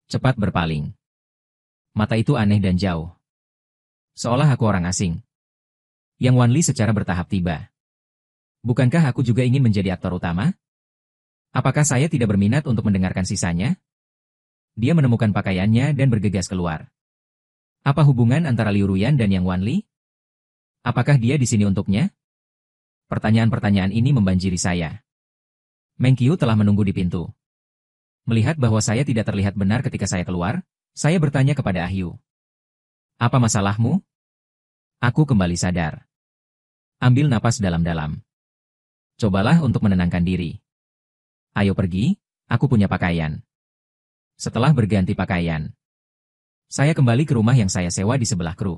Cepat berpaling. Mata itu aneh dan jauh. Seolah aku orang asing. Yang Wanli secara bertahap tiba. Bukankah aku juga ingin menjadi aktor utama? Apakah saya tidak berminat untuk mendengarkan sisanya? Dia menemukan pakaiannya dan bergegas keluar. Apa hubungan antara Liu Ruyan dan Yang Wanli? Apakah dia di sini untuknya? Pertanyaan-pertanyaan ini membanjiri saya. Meng Qiu telah menunggu di pintu. Melihat bahwa saya tidak terlihat benar ketika saya keluar, saya bertanya kepada Ahyu. Apa masalahmu? Aku kembali sadar. Ambil napas dalam-dalam. Cobalah untuk menenangkan diri. Ayo pergi, aku punya pakaian. Setelah berganti pakaian, saya kembali ke rumah yang saya sewa di sebelah kru.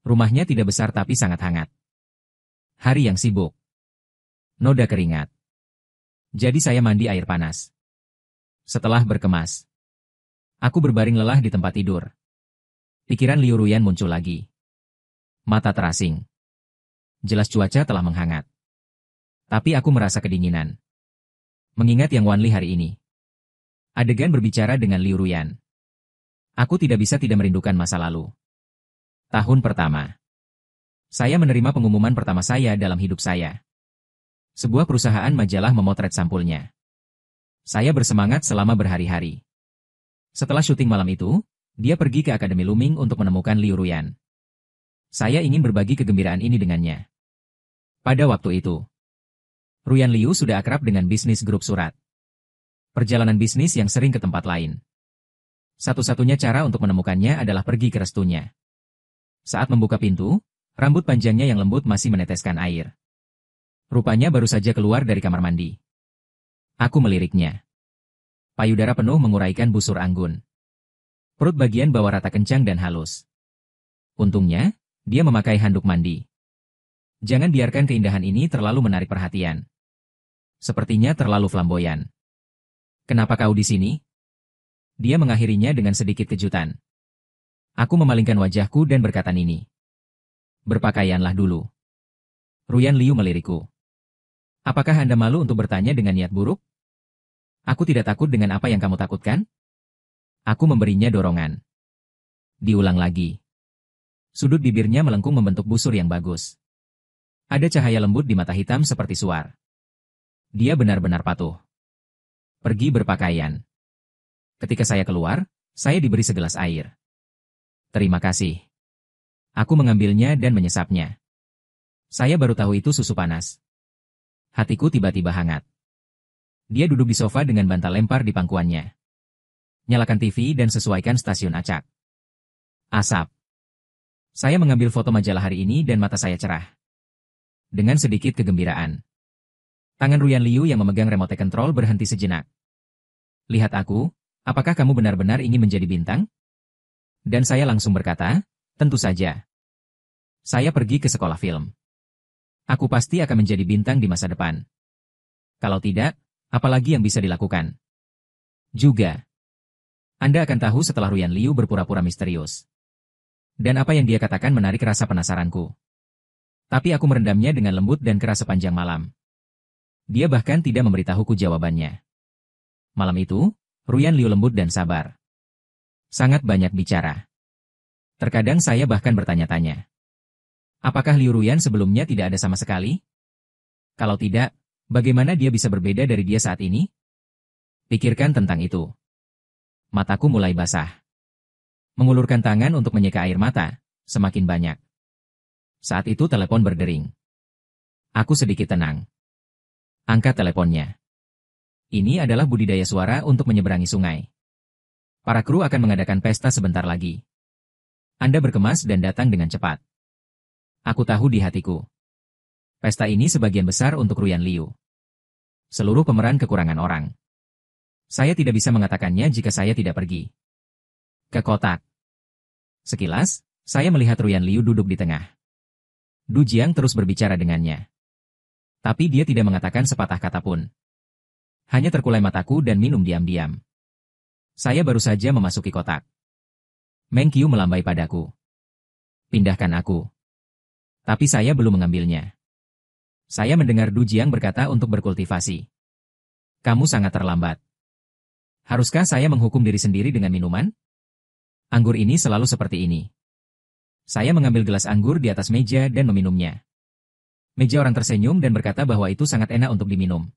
Rumahnya tidak besar tapi sangat hangat. Hari yang sibuk. Noda keringat. Jadi saya mandi air panas. Setelah berkemas, aku berbaring lelah di tempat tidur. Pikiran Liu Ruyan muncul lagi. Mata terasing. Jelas cuaca telah menghangat. Tapi aku merasa kedinginan. Mengingat Yang Wanli hari ini. Adegan berbicara dengan Liu Ruyan. Aku tidak bisa tidak merindukan masa lalu. Tahun pertama. Saya menerima pengumuman pertama saya dalam hidup saya. Sebuah perusahaan majalah memotret sampulnya. Saya bersemangat selama berhari-hari. Setelah syuting malam itu, dia pergi ke Akademi Luming untuk menemukan Liu Ruyan. Saya ingin berbagi kegembiraan ini dengannya. Pada waktu itu, Ruyan Liu sudah akrab dengan bisnis grup surat. Perjalanan bisnis yang sering ke tempat lain. Satu-satunya cara untuk menemukannya adalah pergi ke restunya. Saat membuka pintu, rambut panjangnya yang lembut masih meneteskan air. Rupanya baru saja keluar dari kamar mandi. Aku meliriknya. Payudara penuh menguraikan busur anggun. Perut bagian bawah rata kencang dan halus. Untungnya, dia memakai handuk mandi. Jangan biarkan keindahan ini terlalu menarik perhatian. Sepertinya terlalu flamboyan. Kenapa kau di sini? Dia mengakhirinya dengan sedikit kejutan. Aku memalingkan wajahku dan berkata nini. Berpakaianlah dulu. Ruyan Liu melirikku. Apakah Anda malu untuk bertanya dengan niat buruk? Aku tidak takut dengan apa yang kamu takutkan? Aku memberinya dorongan. Diulang lagi. Sudut bibirnya melengkung membentuk busur yang bagus. Ada cahaya lembut di mata hitam seperti suar. Dia benar-benar patuh. Pergi berpakaian. Ketika saya keluar, saya diberi segelas air. Terima kasih. Aku mengambilnya dan menyesapnya. Saya baru tahu itu susu panas. Hatiku tiba-tiba hangat. Dia duduk di sofa dengan bantal lempar di pangkuannya. Nyalakan TV dan sesuaikan stasiun acak. Asap. Saya mengambil foto majalah hari ini dan mata saya cerah. Dengan sedikit kegembiraan. Tangan Ruyan Liu yang memegang remote control berhenti sejenak. Lihat aku, apakah kamu benar-benar ingin menjadi bintang? Dan saya langsung berkata, tentu saja. Saya pergi ke sekolah film. Aku pasti akan menjadi bintang di masa depan. Kalau tidak, apalagi yang bisa dilakukan? Juga. Anda akan tahu setelah Ruyan Liu berpura-pura misterius. Dan apa yang dia katakan menarik rasa penasaranku. Tapi aku merendamnya dengan lembut dan keras sepanjang malam. Dia bahkan tidak memberitahuku jawabannya. Malam itu, Ruyan Liu lembut dan sabar. Sangat banyak bicara. Terkadang saya bahkan bertanya-tanya. Apakah Liu Ruyan sebelumnya tidak ada sama sekali? Kalau tidak, bagaimana dia bisa berbeda dari dia saat ini? Pikirkan tentang itu. Mataku mulai basah. Mengulurkan tangan untuk menyeka air mata, semakin banyak. Saat itu telepon berdering. Aku sedikit tenang. Angkat teleponnya. Ini adalah budidaya suara untuk menyeberangi sungai. Para kru akan mengadakan pesta sebentar lagi. Anda berkemas dan datang dengan cepat. Aku tahu di hatiku. Pesta ini sebagian besar untuk Ruyan Liu. Seluruh pemeran kekurangan orang. Saya tidak bisa mengatakannya jika saya tidak pergi. Ke kotak. Sekilas, saya melihat Ruyan Liu duduk di tengah. Du Jiang terus berbicara dengannya. Tapi dia tidak mengatakan sepatah kata pun. Hanya terkulai mataku dan minum diam-diam. Saya baru saja memasuki kotak. Meng Qiu melambai padaku. Pindahkan aku. Tapi saya belum mengambilnya. Saya mendengar Du Jiang berkata untuk berkultivasi. Kamu sangat terlambat. Haruskah saya menghukum diri sendiri dengan minuman? Anggur ini selalu seperti ini. Saya mengambil gelas anggur di atas meja dan meminumnya. Meja orang tersenyum dan berkata bahwa itu sangat enak untuk diminum.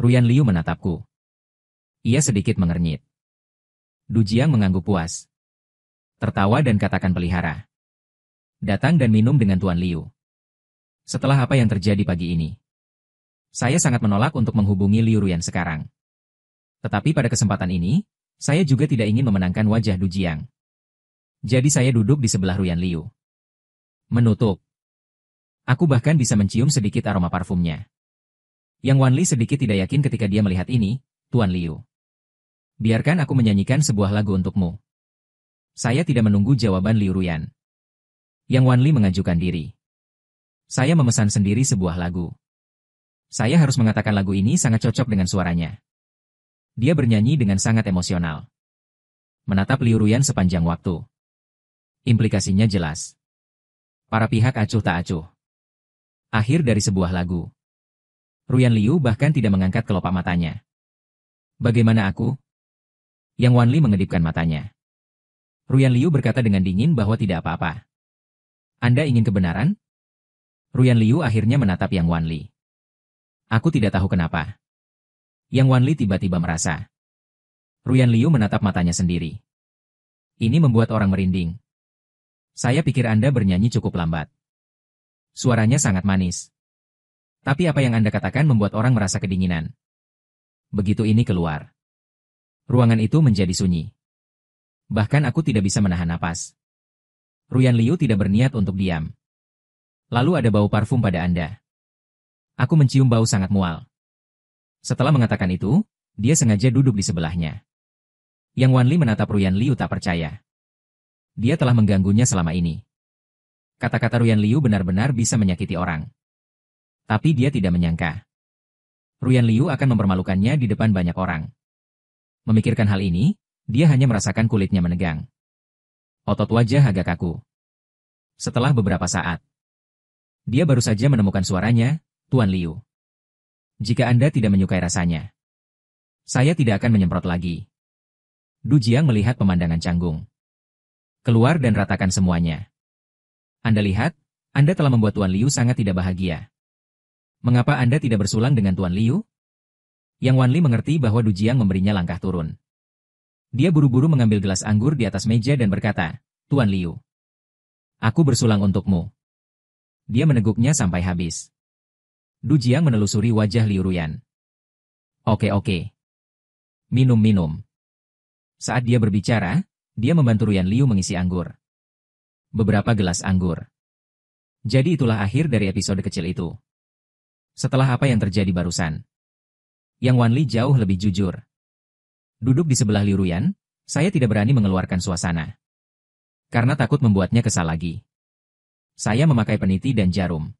Ruyan Liu menatapku. Ia sedikit mengernyit. Du Jiang mengangguk puas. Tertawa dan katakan pelihara. Datang dan minum dengan Tuan Liu. Setelah apa yang terjadi pagi ini, saya sangat menolak untuk menghubungi Liu Ruyan sekarang. Tetapi pada kesempatan ini, saya juga tidak ingin memenangkan wajah Du Jiang. Jadi saya duduk di sebelah Ruyan Liu. Menutup. Aku bahkan bisa mencium sedikit aroma parfumnya. Yang Wan Li sedikit tidak yakin ketika dia melihat ini, Tuan Liu. Biarkan aku menyanyikan sebuah lagu untukmu. Saya tidak menunggu jawaban Liu Ruyan. Yang Wan Li mengajukan diri. Saya memesan sendiri sebuah lagu. Saya harus mengatakan lagu ini sangat cocok dengan suaranya. Dia bernyanyi dengan sangat emosional. Menatap Liu Ruyan sepanjang waktu. Implikasinya jelas. Para pihak acuh tak acuh. Akhir dari sebuah lagu. Ruyan Liu bahkan tidak mengangkat kelopak matanya. Bagaimana aku? Yang Wan Li mengedipkan matanya. Ruyan Liu berkata dengan dingin bahwa tidak apa-apa. Anda ingin kebenaran? Ruyan Liu akhirnya menatap Yang Wan Li. Aku tidak tahu kenapa. Yang Wanli tiba-tiba merasa. Ruyan Liu menatap matanya sendiri. Ini membuat orang merinding. Saya pikir Anda bernyanyi cukup lambat. Suaranya sangat manis. Tapi apa yang Anda katakan membuat orang merasa kedinginan. Begitu ini keluar. Ruangan itu menjadi sunyi. Bahkan aku tidak bisa menahan napas. Ruyan Liu tidak berniat untuk diam. Lalu ada bau parfum pada Anda. Aku mencium bau sangat mual. Setelah mengatakan itu, dia sengaja duduk di sebelahnya. Yang Wanli menatap Ruyan Liu tak percaya. Dia telah mengganggunya selama ini. Kata-kata Ruyan Liu benar-benar bisa menyakiti orang. Tapi dia tidak menyangka. Ruyan Liu akan mempermalukannya di depan banyak orang. Memikirkan hal ini, dia hanya merasakan kulitnya menegang. Otot wajah agak kaku. Setelah beberapa saat, dia baru saja menemukan suaranya, Tuan Liu. Jika Anda tidak menyukai rasanya, saya tidak akan menyemprot lagi. Du Jiang melihat pemandangan canggung. Keluar dan ratakan semuanya. Anda lihat, Anda telah membuat Tuan Liu sangat tidak bahagia. Mengapa Anda tidak bersulang dengan Tuan Liu? Yang Wanli mengerti bahwa Du Jiang memberinya langkah turun. Dia buru-buru mengambil gelas anggur di atas meja dan berkata, Tuan Liu, aku bersulang untukmu. Dia meneguknya sampai habis. Du Jiang menelusuri wajah Liu Ruyan. Oke. Minum. Saat dia berbicara, dia membantu Ruyan Liu mengisi anggur. Beberapa gelas anggur. Jadi itulah akhir dari episode kecil itu. Setelah apa yang terjadi barusan, Yang Wanli jauh lebih jujur. Duduk di sebelah Liu Ruyan, saya tidak berani mengeluarkan suasana. Karena takut membuatnya kesal lagi. Saya memakai peniti dan jarum.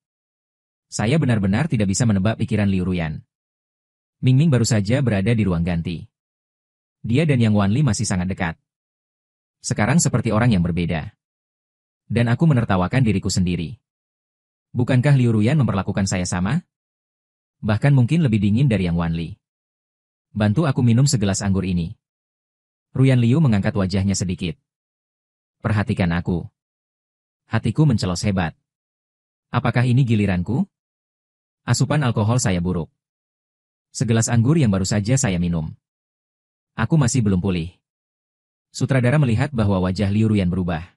Saya benar-benar tidak bisa menebak pikiran Liu Ruyan. Mingming baru saja berada di ruang ganti. Dia dan Yang Wanli masih sangat dekat. Sekarang seperti orang yang berbeda. Dan aku menertawakan diriku sendiri. Bukankah Liu Ruyan memperlakukan saya sama? Bahkan mungkin lebih dingin dari Yang Wanli. Bantu aku minum segelas anggur ini. Ruyan Liu mengangkat wajahnya sedikit. Perhatikan aku. Hatiku mencelos hebat. Apakah ini giliranku? Asupan alkohol saya buruk. Segelas anggur yang baru saja saya minum. Aku masih belum pulih. Sutradara melihat bahwa wajah Liu Ruyan berubah.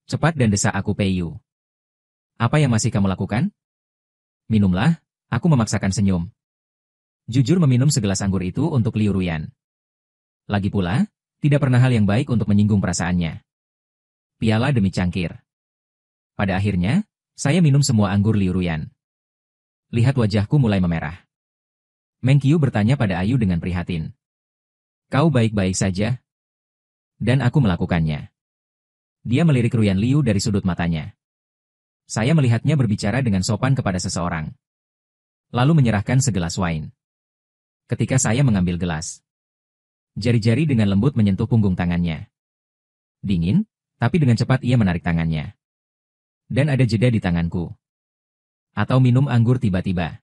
Cepat dan desak aku Peiyu. Apa yang masih kamu lakukan? Minumlah, aku memaksakan senyum. Jujur meminum segelas anggur itu untuk Liu Ruyan. Lagi pula, tidak pernah hal yang baik untuk menyinggung perasaannya. Piala demi cangkir. Pada akhirnya, saya minum semua anggur Liu Ruyan. Lihat wajahku mulai memerah. Meng Qiu bertanya pada Ayu dengan prihatin. Kau baik-baik saja? Dan aku melakukannya. Dia melirik Ruyan Liu dari sudut matanya. Saya melihatnya berbicara dengan sopan kepada seseorang. Lalu menyerahkan segelas wine. Ketika saya mengambil gelas, jari-jari dengan lembut menyentuh punggung tangannya. Dingin, tapi dengan cepat ia menarik tangannya. Dan ada jeda di tanganku. Atau minum anggur tiba-tiba.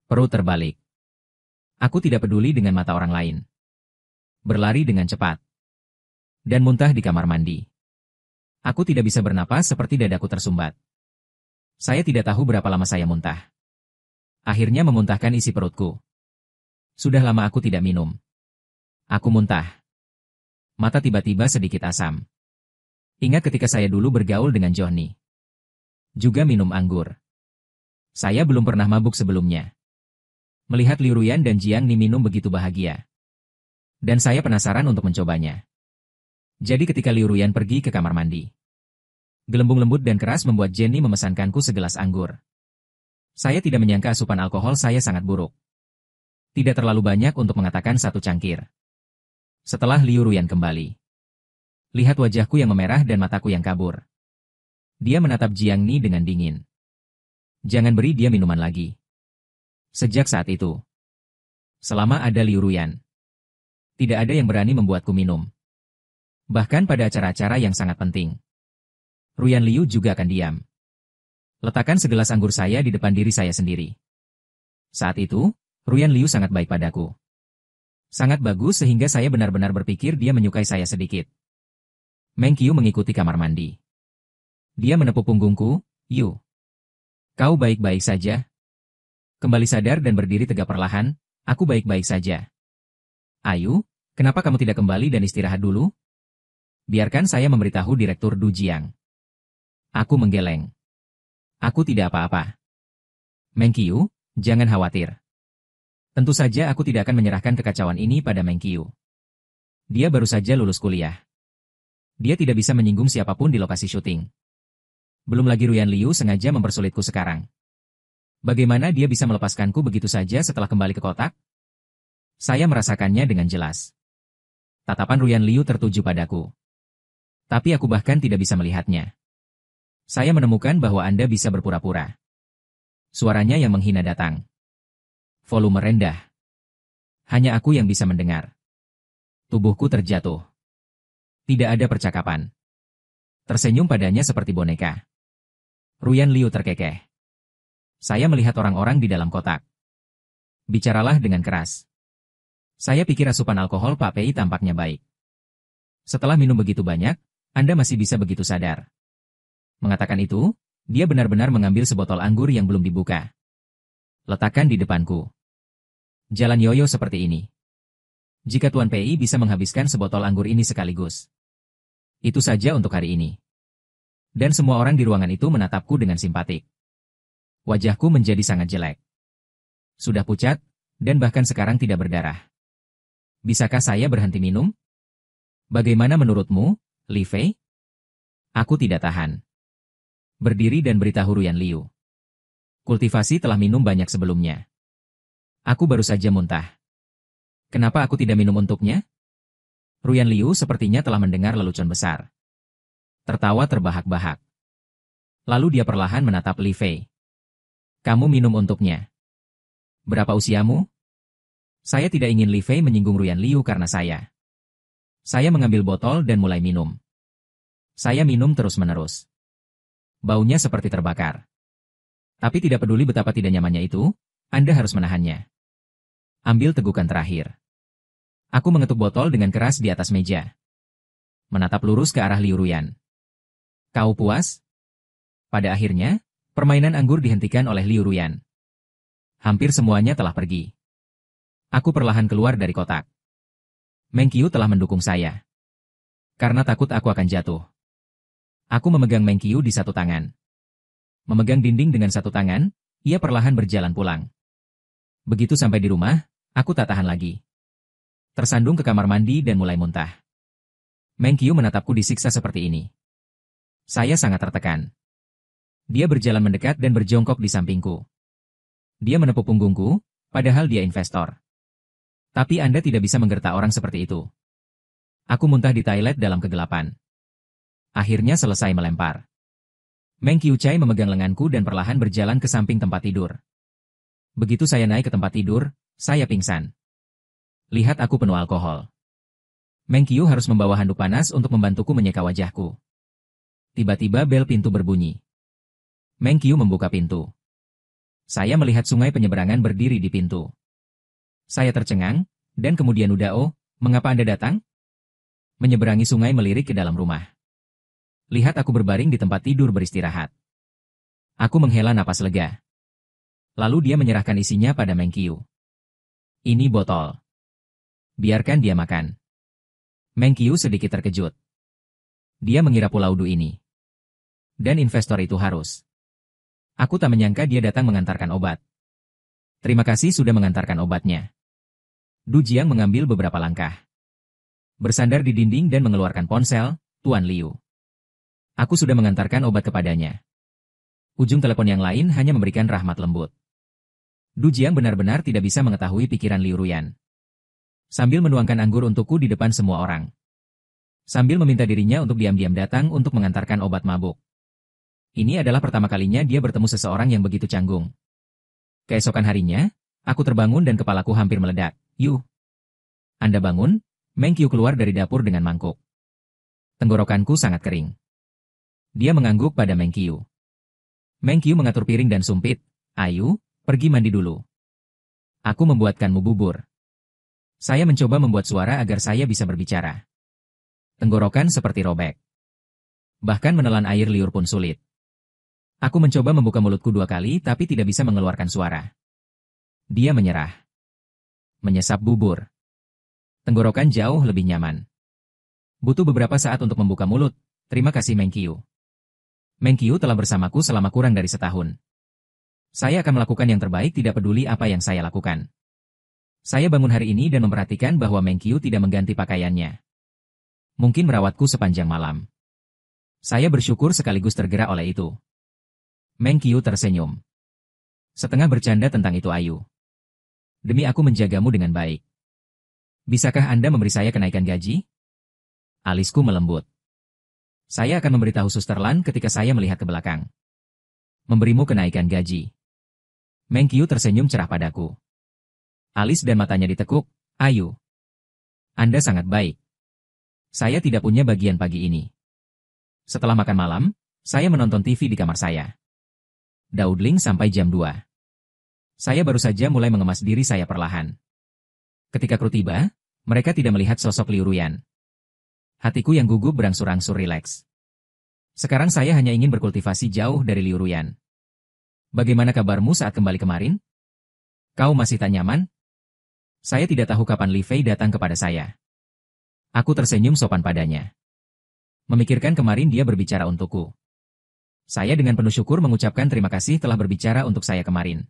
Perut terbalik. Aku tidak peduli dengan mata orang lain. Berlari dengan cepat. Dan muntah di kamar mandi. Aku tidak bisa bernapas seperti dadaku tersumbat. Saya tidak tahu berapa lama saya muntah. Akhirnya memuntahkan isi perutku. Sudah lama aku tidak minum. Aku muntah. Mata tiba-tiba sedikit asam. Ingat ketika saya dulu bergaul dengan Johnny. Juga minum anggur. Saya belum pernah mabuk sebelumnya. Melihat Liu Ruyan dan Jiang Ni minum begitu bahagia. Dan saya penasaran untuk mencobanya. Jadi ketika Liu Ruyan pergi ke kamar mandi, gelembung lembut dan keras membuat Jenny memesankanku segelas anggur. Saya tidak menyangka asupan alkohol saya sangat buruk. Tidak terlalu banyak untuk mengatakan satu cangkir. Setelah Liu Ruyan kembali, lihat wajahku yang memerah dan mataku yang kabur. Dia menatap Jiang Ni dengan dingin. Jangan beri dia minuman lagi. Sejak saat itu, selama ada Liu Ruyan, tidak ada yang berani membuatku minum. Bahkan pada acara-acara yang sangat penting. Ruyan Liu juga akan diam. Letakkan segelas anggur saya di depan diri saya sendiri. Saat itu, Ruyan Liu sangat baik padaku. Sangat bagus sehingga saya benar-benar berpikir dia menyukai saya sedikit. Meng Qiu mengikuti kamar mandi. Dia menepuk punggungku, Yu. Kau baik-baik saja? Kembali sadar dan berdiri tegak perlahan, Aku baik-baik saja. Ayu, kenapa kamu tidak kembali dan istirahat dulu? Biarkan saya memberitahu Direktur Du Jiang. Aku menggeleng. Aku tidak apa-apa. Meng Qiu, jangan khawatir. Tentu saja aku tidak akan menyerahkan kekacauan ini pada Meng Qiu. Dia baru saja lulus kuliah. Dia tidak bisa menyinggung siapapun di lokasi syuting. Belum lagi Ruyan Liu sengaja mempersulitku sekarang. Bagaimana dia bisa melepaskanku begitu saja setelah kembali ke kotak? Saya merasakannya dengan jelas. Tatapan Ruyan Liu tertuju padaku. Tapi aku bahkan tidak bisa melihatnya. Saya menemukan bahwa Anda bisa berpura-pura. Suaranya yang menghina datang. Volume rendah. Hanya aku yang bisa mendengar. Tubuhku terjatuh. Tidak ada percakapan. Tersenyum padanya seperti boneka. Ruyan Liu terkekeh. Saya melihat orang-orang di dalam kotak. Bicaralah dengan keras. Saya pikir asupan alkohol Pak Pei tampaknya baik. Setelah minum begitu banyak, Anda masih bisa begitu sadar. Mengatakan itu, dia benar-benar mengambil sebotol anggur yang belum dibuka. Letakkan di depanku. Jalan yoyo seperti ini. Jika Tuan Pei bisa menghabiskan sebotol anggur ini sekaligus. Itu saja untuk hari ini. Dan semua orang di ruangan itu menatapku dengan simpatik. Wajahku menjadi sangat jelek. Sudah pucat, dan bahkan sekarang tidak berdarah. Bisakah saya berhenti minum? Bagaimana menurutmu, Li Fei? Aku tidak tahan. Berdiri dan beritahu Ruyan Liu. Kultivasi telah minum banyak sebelumnya. Aku baru saja muntah. Kenapa aku tidak minum untuknya? Ruyan Liu sepertinya telah mendengar lelucon besar. Tertawa terbahak-bahak. Lalu dia perlahan menatap Li Fei. Kamu minum untuknya. Berapa usiamu? Saya tidak ingin Li Fei menyinggung Ruyan Liu karena saya. Saya mengambil botol dan mulai minum. Saya minum terus-menerus. Baunya seperti terbakar. Tapi tidak peduli betapa tidak nyamannya itu, Anda harus menahannya. Ambil tegukan terakhir. Aku mengetuk botol dengan keras di atas meja. Menatap lurus ke arah Liu Ruyan. Kau puas? Pada akhirnya, permainan anggur dihentikan oleh Liu Ruyan. Hampir semuanya telah pergi. Aku perlahan keluar dari kotak. Meng Qiu telah mendukung saya. Karena takut aku akan jatuh. Aku memegang Meng Qiu di satu tangan. Memegang dinding dengan satu tangan, ia perlahan berjalan pulang. Begitu sampai di rumah, aku tak tahan lagi. Tersandung ke kamar mandi dan mulai muntah. Meng Qiu menatapku disiksa seperti ini. Saya sangat tertekan. Dia berjalan mendekat dan berjongkok di sampingku. Dia menepuk punggungku, padahal dia investor. Tapi Anda tidak bisa menggertak orang seperti itu. Aku muntah di toilet dalam kegelapan. Akhirnya selesai melempar. Meng Qiuchai memegang lenganku dan perlahan berjalan ke samping tempat tidur. Begitu saya naik ke tempat tidur, saya pingsan. Lihat aku penuh alkohol. Meng Qiu harus membawa handuk panas untuk membantuku menyeka wajahku. Tiba-tiba bel pintu berbunyi. Meng Qiu membuka pintu. Saya melihat sungai penyeberangan berdiri di pintu. Saya tercengang, dan kemudian Udao, mengapa Anda datang? Menyeberangi sungai melirik ke dalam rumah. Lihat aku berbaring di tempat tidur beristirahat. Aku menghela napas lega. Lalu dia menyerahkan isinya pada Meng Qiu. Ini botol. Biarkan dia makan. Meng Qiu sedikit terkejut. Dia mengira Pulau Du ini. Dan investor itu harus. Aku tak menyangka dia datang mengantarkan obat. Terima kasih sudah mengantarkan obatnya. Du Jiang mengambil beberapa langkah. Bersandar di dinding dan mengeluarkan ponsel, Tuan Liu. Aku sudah mengantarkan obat kepadanya. Ujung telepon yang lain hanya memberikan rahmat lembut. Du Jiang benar-benar tidak bisa mengetahui pikiran Liu Ruyan. Sambil menuangkan anggur untukku di depan semua orang. Sambil meminta dirinya untuk diam-diam datang untuk mengantarkan obat mabuk. Ini adalah pertama kalinya dia bertemu seseorang yang begitu canggung. Keesokan harinya, aku terbangun dan kepalaku hampir meledak. Yuh! Anda bangun? Meng Qiu keluar dari dapur dengan mangkuk. Tenggorokanku sangat kering. Dia mengangguk pada Meng Qiu. Meng Qiu mengatur piring dan sumpit. Ayu, pergi mandi dulu. Aku membuatkanmu bubur. Saya mencoba membuat suara agar saya bisa berbicara. Tenggorokan seperti robek. Bahkan menelan air liur pun sulit. Aku mencoba membuka mulutku 2 kali tapi tidak bisa mengeluarkan suara. Dia menyerah. Menyesap bubur. Tenggorokan jauh lebih nyaman. Butuh beberapa saat untuk membuka mulut. Terima kasih Menkyu. Menkyu telah bersamaku selama kurang dari setahun. Saya akan melakukan yang terbaik tidak peduli apa yang saya lakukan. Saya bangun hari ini dan memperhatikan bahwa Menkyu tidak mengganti pakaiannya. Mungkin merawatku sepanjang malam. Saya bersyukur sekaligus tergerak oleh itu. Menkyu tersenyum. Setengah bercanda tentang itu Ayu. Demi aku menjagamu dengan baik. Bisakah Anda memberi saya kenaikan gaji? Alisku melembut. Saya akan memberitahu Suster Lan ketika saya melihat ke belakang. Memberimu kenaikan gaji. Menkyu tersenyum cerah padaku. Alis dan matanya ditekuk. Ayu. Anda sangat baik. Saya tidak punya bagian pagi ini. Setelah makan malam, saya menonton TV di kamar saya. Daudling sampai jam 2. Saya baru saja mulai mengemas diri saya perlahan. Ketika kru tiba, mereka tidak melihat sosok Liu Ruyan. Hatiku yang gugup berangsur-angsur rileks. Sekarang saya hanya ingin berkultivasi jauh dari Liu Ruyan. Bagaimana kabarmu saat kembali kemarin? Kau masih tak nyaman? Saya tidak tahu kapan Li Fei datang kepada saya. Aku tersenyum sopan padanya. Memikirkan kemarin dia berbicara untukku. Saya dengan penuh syukur mengucapkan terima kasih telah berbicara untuk saya kemarin.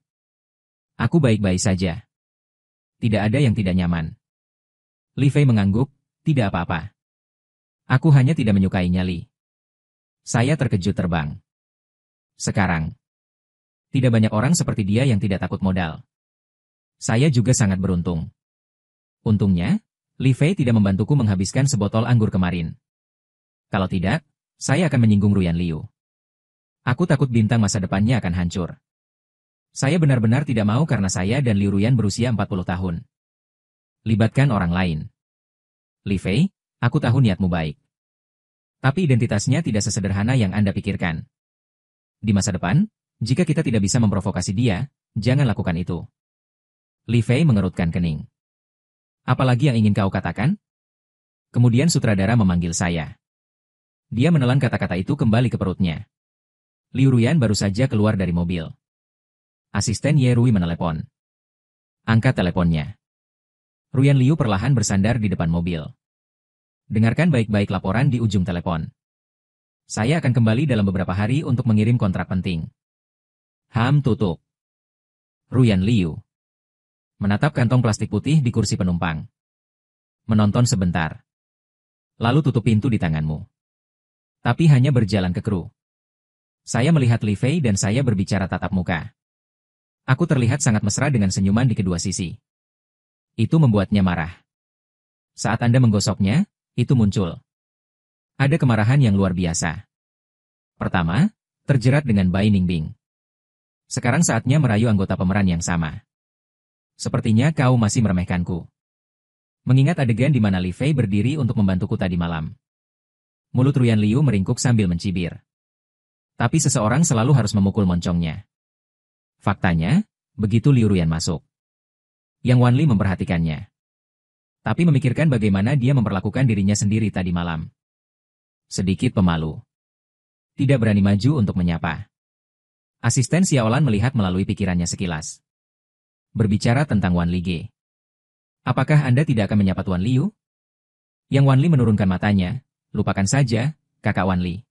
Aku baik-baik saja. Tidak ada yang tidak nyaman. Li Fei mengangguk, tidak apa-apa. Aku hanya tidak menyukainya Li. Saya terkejut terbang. Sekarang. Tidak banyak orang seperti dia yang tidak takut modal. Saya juga sangat beruntung. Untungnya, Li Fei tidak membantuku menghabiskan sebotol anggur kemarin. Kalau tidak, saya akan menyinggung Ruyan Liu. Aku takut bintang masa depannya akan hancur. Saya benar-benar tidak mau karena saya dan Liu Ruyan berusia 40 tahun. Libatkan orang lain. Li Fei, aku tahu niatmu baik. Tapi identitasnya tidak sesederhana yang Anda pikirkan. Di masa depan, jika kita tidak bisa memprovokasi dia, jangan lakukan itu. Li Fei mengerutkan kening. Apalagi yang ingin kau katakan? Kemudian sutradara memanggil saya. Dia menelan kata-kata itu kembali ke perutnya. Liu Ruyan baru saja keluar dari mobil. Asisten Ye Rui menelepon. Angkat teleponnya. Ruyan Liu perlahan bersandar di depan mobil. Dengarkan baik-baik laporan di ujung telepon. Saya akan kembali dalam beberapa hari untuk mengirim kontrak penting. Tutup. Ruyan Liu menatap kantong plastik putih di kursi penumpang. Menonton sebentar. Lalu tutup pintu di tanganmu. Tapi hanya berjalan ke kru. Saya melihat Li Fei dan saya berbicara tatap muka. Aku terlihat sangat mesra dengan senyuman di kedua sisi. Itu membuatnya marah. Saat Anda menggosoknya, itu muncul. Ada kemarahan yang luar biasa. Pertama, terjerat dengan Bai Ningbing. Sekarang saatnya merayu anggota pemeran yang sama. Sepertinya kau masih meremehkanku. Mengingat adegan di mana Li Fei berdiri untuk membantuku tadi malam. Mulut Ruyan Liu meringkuk sambil mencibir. Tapi seseorang selalu harus memukul moncongnya. Faktanya, begitu Liu Ruyan masuk. Yang Wan Li memperhatikannya. Tapi memikirkan bagaimana dia memperlakukan dirinya sendiri tadi malam. Sedikit pemalu. Tidak berani maju untuk menyapa. Asisten Xiaolan melihat melalui pikirannya sekilas. Berbicara tentang Wan Li Ge. Apakah Anda tidak akan menyapa Tuan Liu? Yang Wan Li menurunkan matanya, lupakan saja, kakak Wan Li.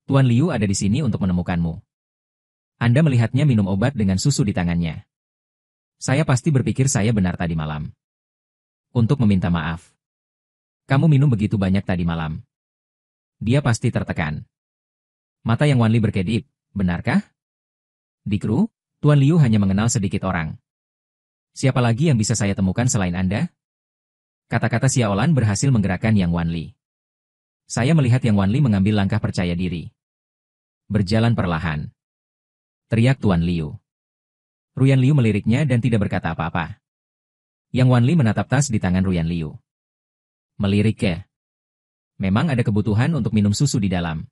Tuan Liu ada di sini untuk menemukanmu. Anda melihatnya minum obat dengan susu di tangannya. Saya pasti berpikir saya benar tadi malam. Untuk meminta maaf. Kamu minum begitu banyak tadi malam. Dia pasti tertekan. Mata yang Wan Li berkedip, benarkah? Di kru, Tuan Liu hanya mengenal sedikit orang. Siapa lagi yang bisa saya temukan selain Anda? Kata-kata Xiaolan berhasil menggerakkan Yang Wan Li. Saya melihat Yang Wan Li mengambil langkah percaya diri. Berjalan perlahan. Teriak Tuan Liu. Ruyan Liu meliriknya dan tidak berkata apa-apa. Yang Wan Li menatap tas di tangan Ruyan Liu. Melirik ke. Memang ada kebutuhan untuk minum susu di dalam.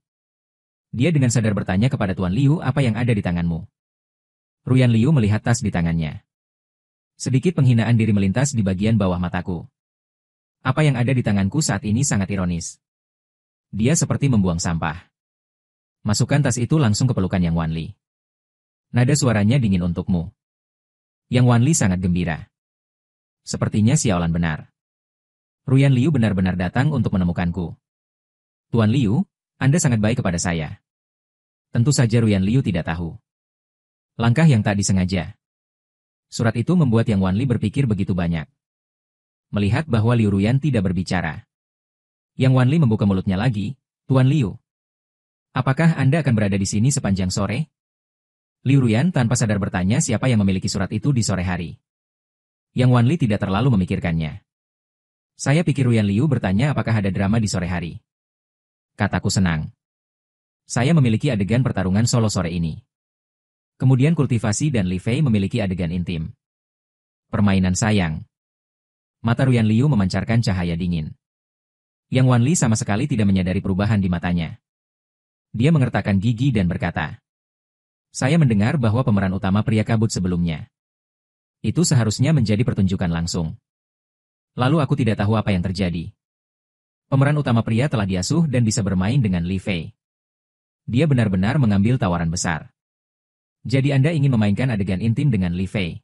Dia dengan sadar bertanya kepada Tuan Liu apa yang ada di tanganmu. Ruyan Liu melihat tas di tangannya. Sedikit penghinaan diri melintas di bagian bawah mataku. Apa yang ada di tanganku saat ini sangat ironis. Dia seperti membuang sampah. Masukkan tas itu langsung ke pelukan Yang Wan Li. Nada suaranya dingin untukmu. Yang Wan Li sangat gembira. Sepertinya Xiaolan benar. Ruyan Liu benar-benar datang untuk menemukanku. Tuan Liu, Anda sangat baik kepada saya. Tentu saja Ruyan Liu tidak tahu. Langkah yang tak disengaja. Surat itu membuat Yang Wanli berpikir begitu banyak. Melihat bahwa Liu Ruyan tidak berbicara. Yang Wanli membuka mulutnya lagi, Tuan Liu. Apakah Anda akan berada di sini sepanjang sore? Liu Ruyan tanpa sadar bertanya siapa yang memiliki surat itu di sore hari. Yang Wanli tidak terlalu memikirkannya. Saya pikir Ruyan Liu bertanya apakah ada drama di sore hari. Kataku senang. Saya memiliki adegan pertarungan solo sore ini. Kemudian kultivasi dan Li Fei memiliki adegan intim. Permainan sayang. Mata Ruyan Liu memancarkan cahaya dingin. Yang Wanli sama sekali tidak menyadari perubahan di matanya. Dia mengertakkan gigi dan berkata, saya mendengar bahwa pemeran utama pria kabut sebelumnya. Itu seharusnya menjadi pertunjukan langsung. Lalu aku tidak tahu apa yang terjadi. Pemeran utama pria telah diasuh dan bisa bermain dengan Li Fei. Dia benar-benar mengambil tawaran besar. Jadi Anda ingin memainkan adegan intim dengan Li Fei?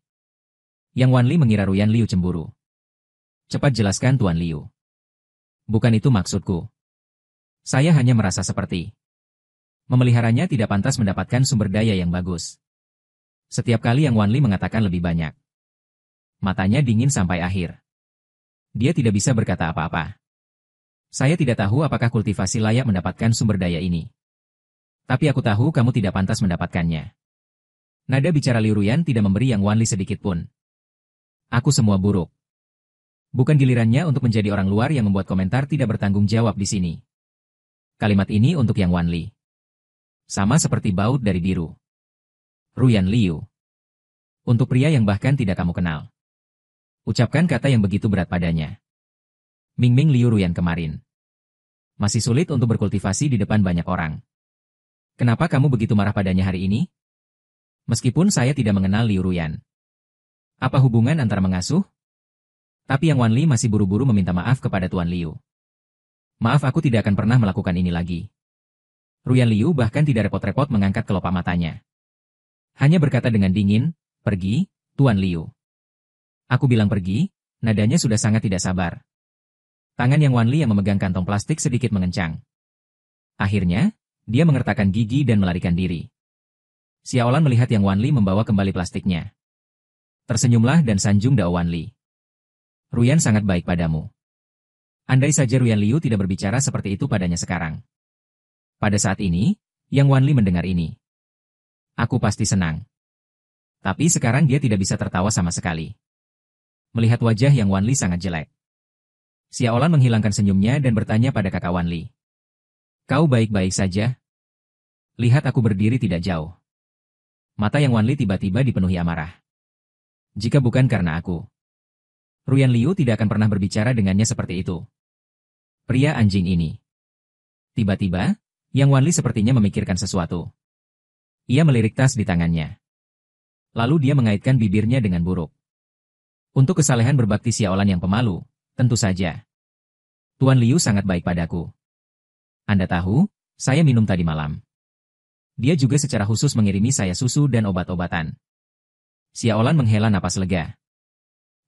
Yang Wanli mengira Ruyan Liu cemburu. Cepat jelaskan Tuan Liu. Bukan itu maksudku. Saya hanya merasa seperti memeliharanya tidak pantas mendapatkan sumber daya yang bagus. Setiap kali Yang Wanli mengatakan lebih banyak. Matanya dingin sampai akhir. Dia tidak bisa berkata apa-apa. Saya tidak tahu apakah kultivasi layak mendapatkan sumber daya ini. Tapi aku tahu kamu tidak pantas mendapatkannya. Nada bicara Liu Ruyan tidak memberi Yang Wanli sedikit pun. Aku semua buruk. Bukan gilirannya untuk menjadi orang luar yang membuat komentar tidak bertanggung jawab di sini. Kalimat ini untuk Yang Wanli. Sama seperti baut dari biru. Ruyan Liu. Untuk pria yang bahkan tidak kamu kenal. Ucapkan kata yang begitu berat padanya. Ming Liu Ruyan kemarin. Masih sulit untuk berkultivasi di depan banyak orang. Kenapa kamu begitu marah padanya hari ini? Meskipun saya tidak mengenal Liu Ruyan. Apa hubungan antara mengasuh? Tapi Yang Wanli masih buru-buru meminta maaf kepada Tuan Liu. Maaf, aku tidak akan pernah melakukan ini lagi. Ruyan Liu bahkan tidak repot-repot mengangkat kelopak matanya. Hanya berkata dengan dingin, pergi, Tuan Liu. Aku bilang pergi, nadanya sudah sangat tidak sabar. Tangan Yang Wanli yang memegang kantong plastik sedikit mengencang. Akhirnya, dia mengertakkan gigi dan melarikan diri. Xiaolan melihat Yang Wanli membawa kembali plastiknya. Tersenyumlah dan sanjung Dao Wanli. Ruyan sangat baik padamu. Andai saja Ruyan Liu tidak berbicara seperti itu padanya sekarang. Pada saat ini, Yang Wanli mendengar ini. Aku pasti senang. Tapi sekarang dia tidak bisa tertawa sama sekali. Melihat wajah Yang Wanli sangat jelek. Xiaolan menghilangkan senyumnya dan bertanya pada kakak Wanli. Kau baik-baik saja? Lihat aku berdiri tidak jauh. Mata Yang Wanli tiba-tiba dipenuhi amarah. Jika bukan karena aku, Ruyan Liu tidak akan pernah berbicara dengannya seperti itu. Pria anjing ini. Tiba-tiba, Yang Wanli sepertinya memikirkan sesuatu. Ia melirik tas di tangannya. Lalu dia mengaitkan bibirnya dengan buruk. Untuk kesalehan berbakti Xiaolan yang pemalu, tentu saja. Tuan Liu sangat baik padaku. Anda tahu, saya minum tadi malam. Dia juga secara khusus mengirimi saya susu dan obat-obatan. Xiaolan menghela napas lega.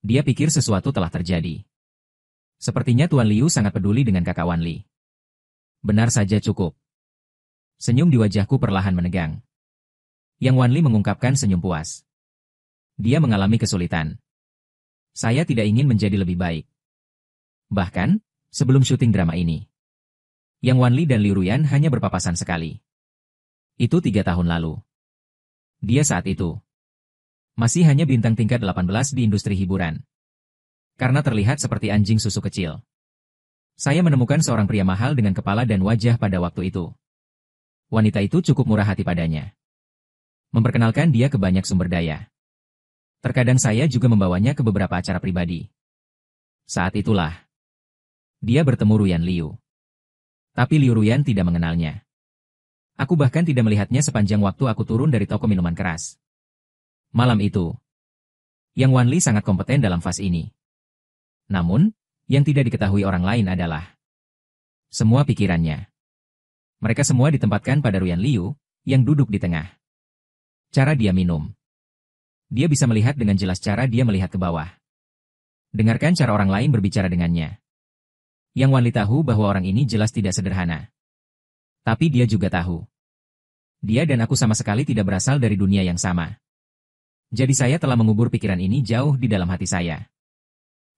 Dia pikir sesuatu telah terjadi. Sepertinya Tuan Liu sangat peduli dengan kakak Wanli. Benar saja cukup. Senyum di wajahku perlahan menegang. Yang Wanli mengungkapkan senyum puas. Dia mengalami kesulitan. Saya tidak ingin menjadi lebih baik. Bahkan, sebelum syuting drama ini, Yang Wanli dan Liu Ruyan hanya berpapasan sekali. Itu 3 tahun lalu. Dia saat itu masih hanya bintang tingkat 18 di industri hiburan. Karena terlihat seperti anjing susu kecil. Saya menemukan seorang pria mahal dengan kepala dan wajah pada waktu itu. Wanita itu cukup murah hati padanya. Memperkenalkan dia ke banyak sumber daya. Terkadang saya juga membawanya ke beberapa acara pribadi. Saat itulah dia bertemu Ruyan Liu. Tapi Liu Ruyan tidak mengenalnya. Aku bahkan tidak melihatnya sepanjang waktu aku turun dari toko minuman keras. Malam itu, Yang Wanli sangat kompeten dalam fase ini. Namun, yang tidak diketahui orang lain adalah semua pikirannya. Mereka semua ditempatkan pada Ruyan Liu, yang duduk di tengah. Cara dia minum. Dia bisa melihat dengan jelas cara dia melihat ke bawah. Dengarkan cara orang lain berbicara dengannya. Yang Wan Li tahu bahwa orang ini jelas tidak sederhana. Tapi dia juga tahu. Dia dan aku sama sekali tidak berasal dari dunia yang sama. Jadi saya telah mengubur pikiran ini jauh di dalam hati saya.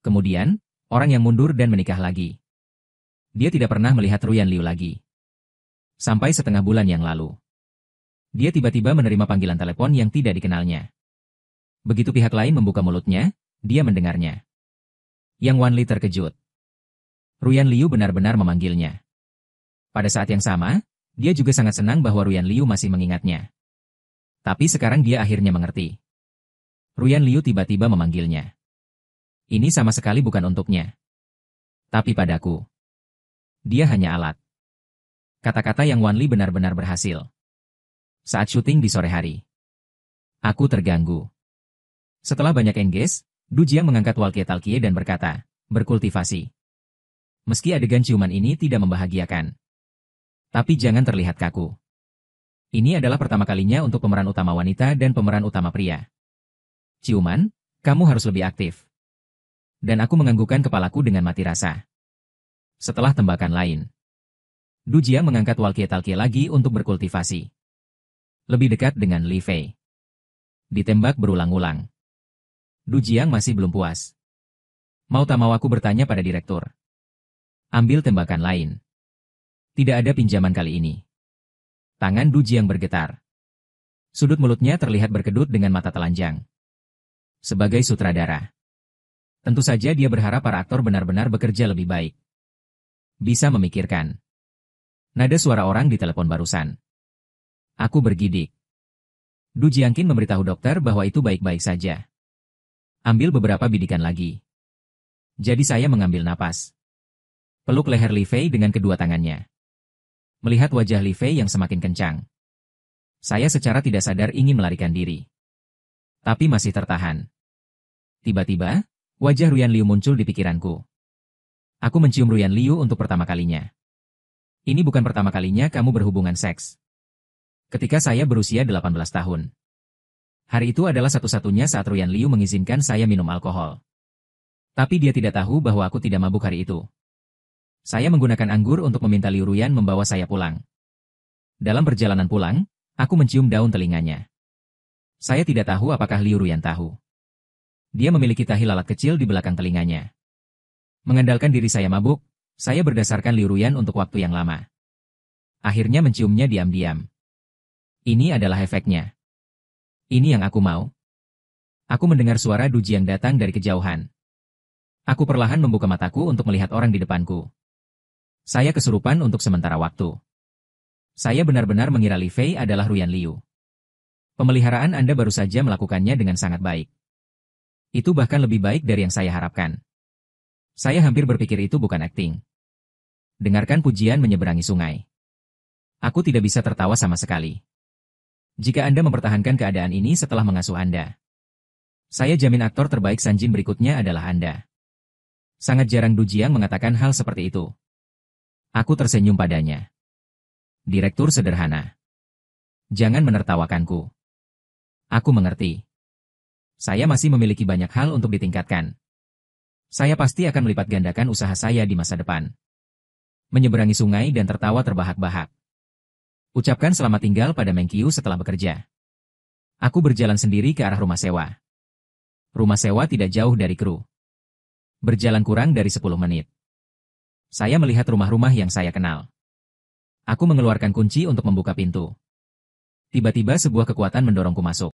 Kemudian, orang yang mundur dan menikah lagi. Dia tidak pernah melihat Ruyan Liu lagi. Sampai setengah bulan yang lalu. Dia tiba-tiba menerima panggilan telepon yang tidak dikenalnya. Begitu pihak lain membuka mulutnya, dia mendengarnya. Yang Wan Li terkejut. Ruyan Liu benar-benar memanggilnya. Pada saat yang sama, dia juga sangat senang bahwa Ruyan Liu masih mengingatnya. Tapi sekarang dia akhirnya mengerti. Ruyan Liu tiba-tiba memanggilnya. Ini sama sekali bukan untuknya. Tapi padaku. Dia hanya alat. Kata-kata yang Wan Li benar-benar berhasil. Saat syuting di sore hari. Aku terganggu. Setelah banyak engage, Du Jiang mengangkat walkie-talkie dan berkata, berkultivasi. Meski adegan ciuman ini tidak membahagiakan. Tapi jangan terlihat kaku. Ini adalah pertama kalinya untuk pemeran utama wanita dan pemeran utama pria. Ciuman, kamu harus lebih aktif. Dan aku menganggukkan kepalaku dengan mati rasa. Setelah tembakan lain. Du Jiang mengangkat walkie-talkie lagi untuk berkultivasi. Lebih dekat dengan Li Fei. Ditembak berulang-ulang. Du Jiang masih belum puas. Mau tak mau aku bertanya pada direktur. Ambil tembakan lain. Tidak ada pinjaman kali ini. Tangan Du Jiang bergetar. Sudut mulutnya terlihat berkedut dengan mata telanjang. Sebagai sutradara. Tentu saja dia berharap para aktor benar-benar bekerja lebih baik. Bisa memikirkan. Nada suara orang di telepon barusan. Aku bergidik. Du Jiangkin memberitahu dokter bahwa itu baik-baik saja. Ambil beberapa bidikan lagi. Jadi saya mengambil napas. Peluk leher Li Fei dengan kedua tangannya. Melihat wajah Li Fei yang semakin kencang. Saya secara tidak sadar ingin melarikan diri. Tapi masih tertahan. Tiba-tiba, wajah Ruyan Liu muncul di pikiranku. Aku mencium Ruyan Liu untuk pertama kalinya. Ini bukan pertama kalinya kamu berhubungan seks. Ketika saya berusia 18 tahun. Hari itu adalah satu-satunya saat Ruyan Liu mengizinkan saya minum alkohol. Tapi dia tidak tahu bahwa aku tidak mabuk hari itu. Saya menggunakan anggur untuk meminta Liu Ruyan membawa saya pulang. Dalam perjalanan pulang, aku mencium daun telinganya. Saya tidak tahu apakah Liu Ruyan tahu. Dia memiliki tahi lalat kecil di belakang telinganya. Mengandalkan diri saya mabuk, saya berdasarkan Liu Ruyan untuk waktu yang lama. Akhirnya menciumnya diam-diam. Ini adalah efeknya. Ini yang aku mau. Aku mendengar suara Du Jiang datang dari kejauhan. Aku perlahan membuka mataku untuk melihat orang di depanku. Saya kesurupan untuk sementara waktu. Saya benar-benar mengira Li Fei adalah Ruyan Liu. Pemeliharaan Anda baru saja melakukannya dengan sangat baik. Itu bahkan lebih baik dari yang saya harapkan. Saya hampir berpikir itu bukan akting. Dengarkan pujian menyeberangi sungai. Aku tidak bisa tertawa sama sekali. Jika Anda mempertahankan keadaan ini setelah mengasuh Anda. Saya jamin aktor terbaik Sanjin berikutnya adalah Anda. Sangat jarang Du Jiang mengatakan hal seperti itu. Aku tersenyum padanya. Direktur sederhana. Jangan menertawakanku. Aku mengerti. Saya masih memiliki banyak hal untuk ditingkatkan. Saya pasti akan melipat gandakan usaha saya di masa depan. Menyeberangi sungai dan tertawa terbahak-bahak. Ucapkan selamat tinggal pada Meng Qiu setelah bekerja. Aku berjalan sendiri ke arah rumah sewa. Rumah sewa tidak jauh dari kru. Berjalan kurang dari 10 menit. Saya melihat rumah-rumah yang saya kenal. Aku mengeluarkan kunci untuk membuka pintu. Tiba-tiba sebuah kekuatan mendorongku masuk.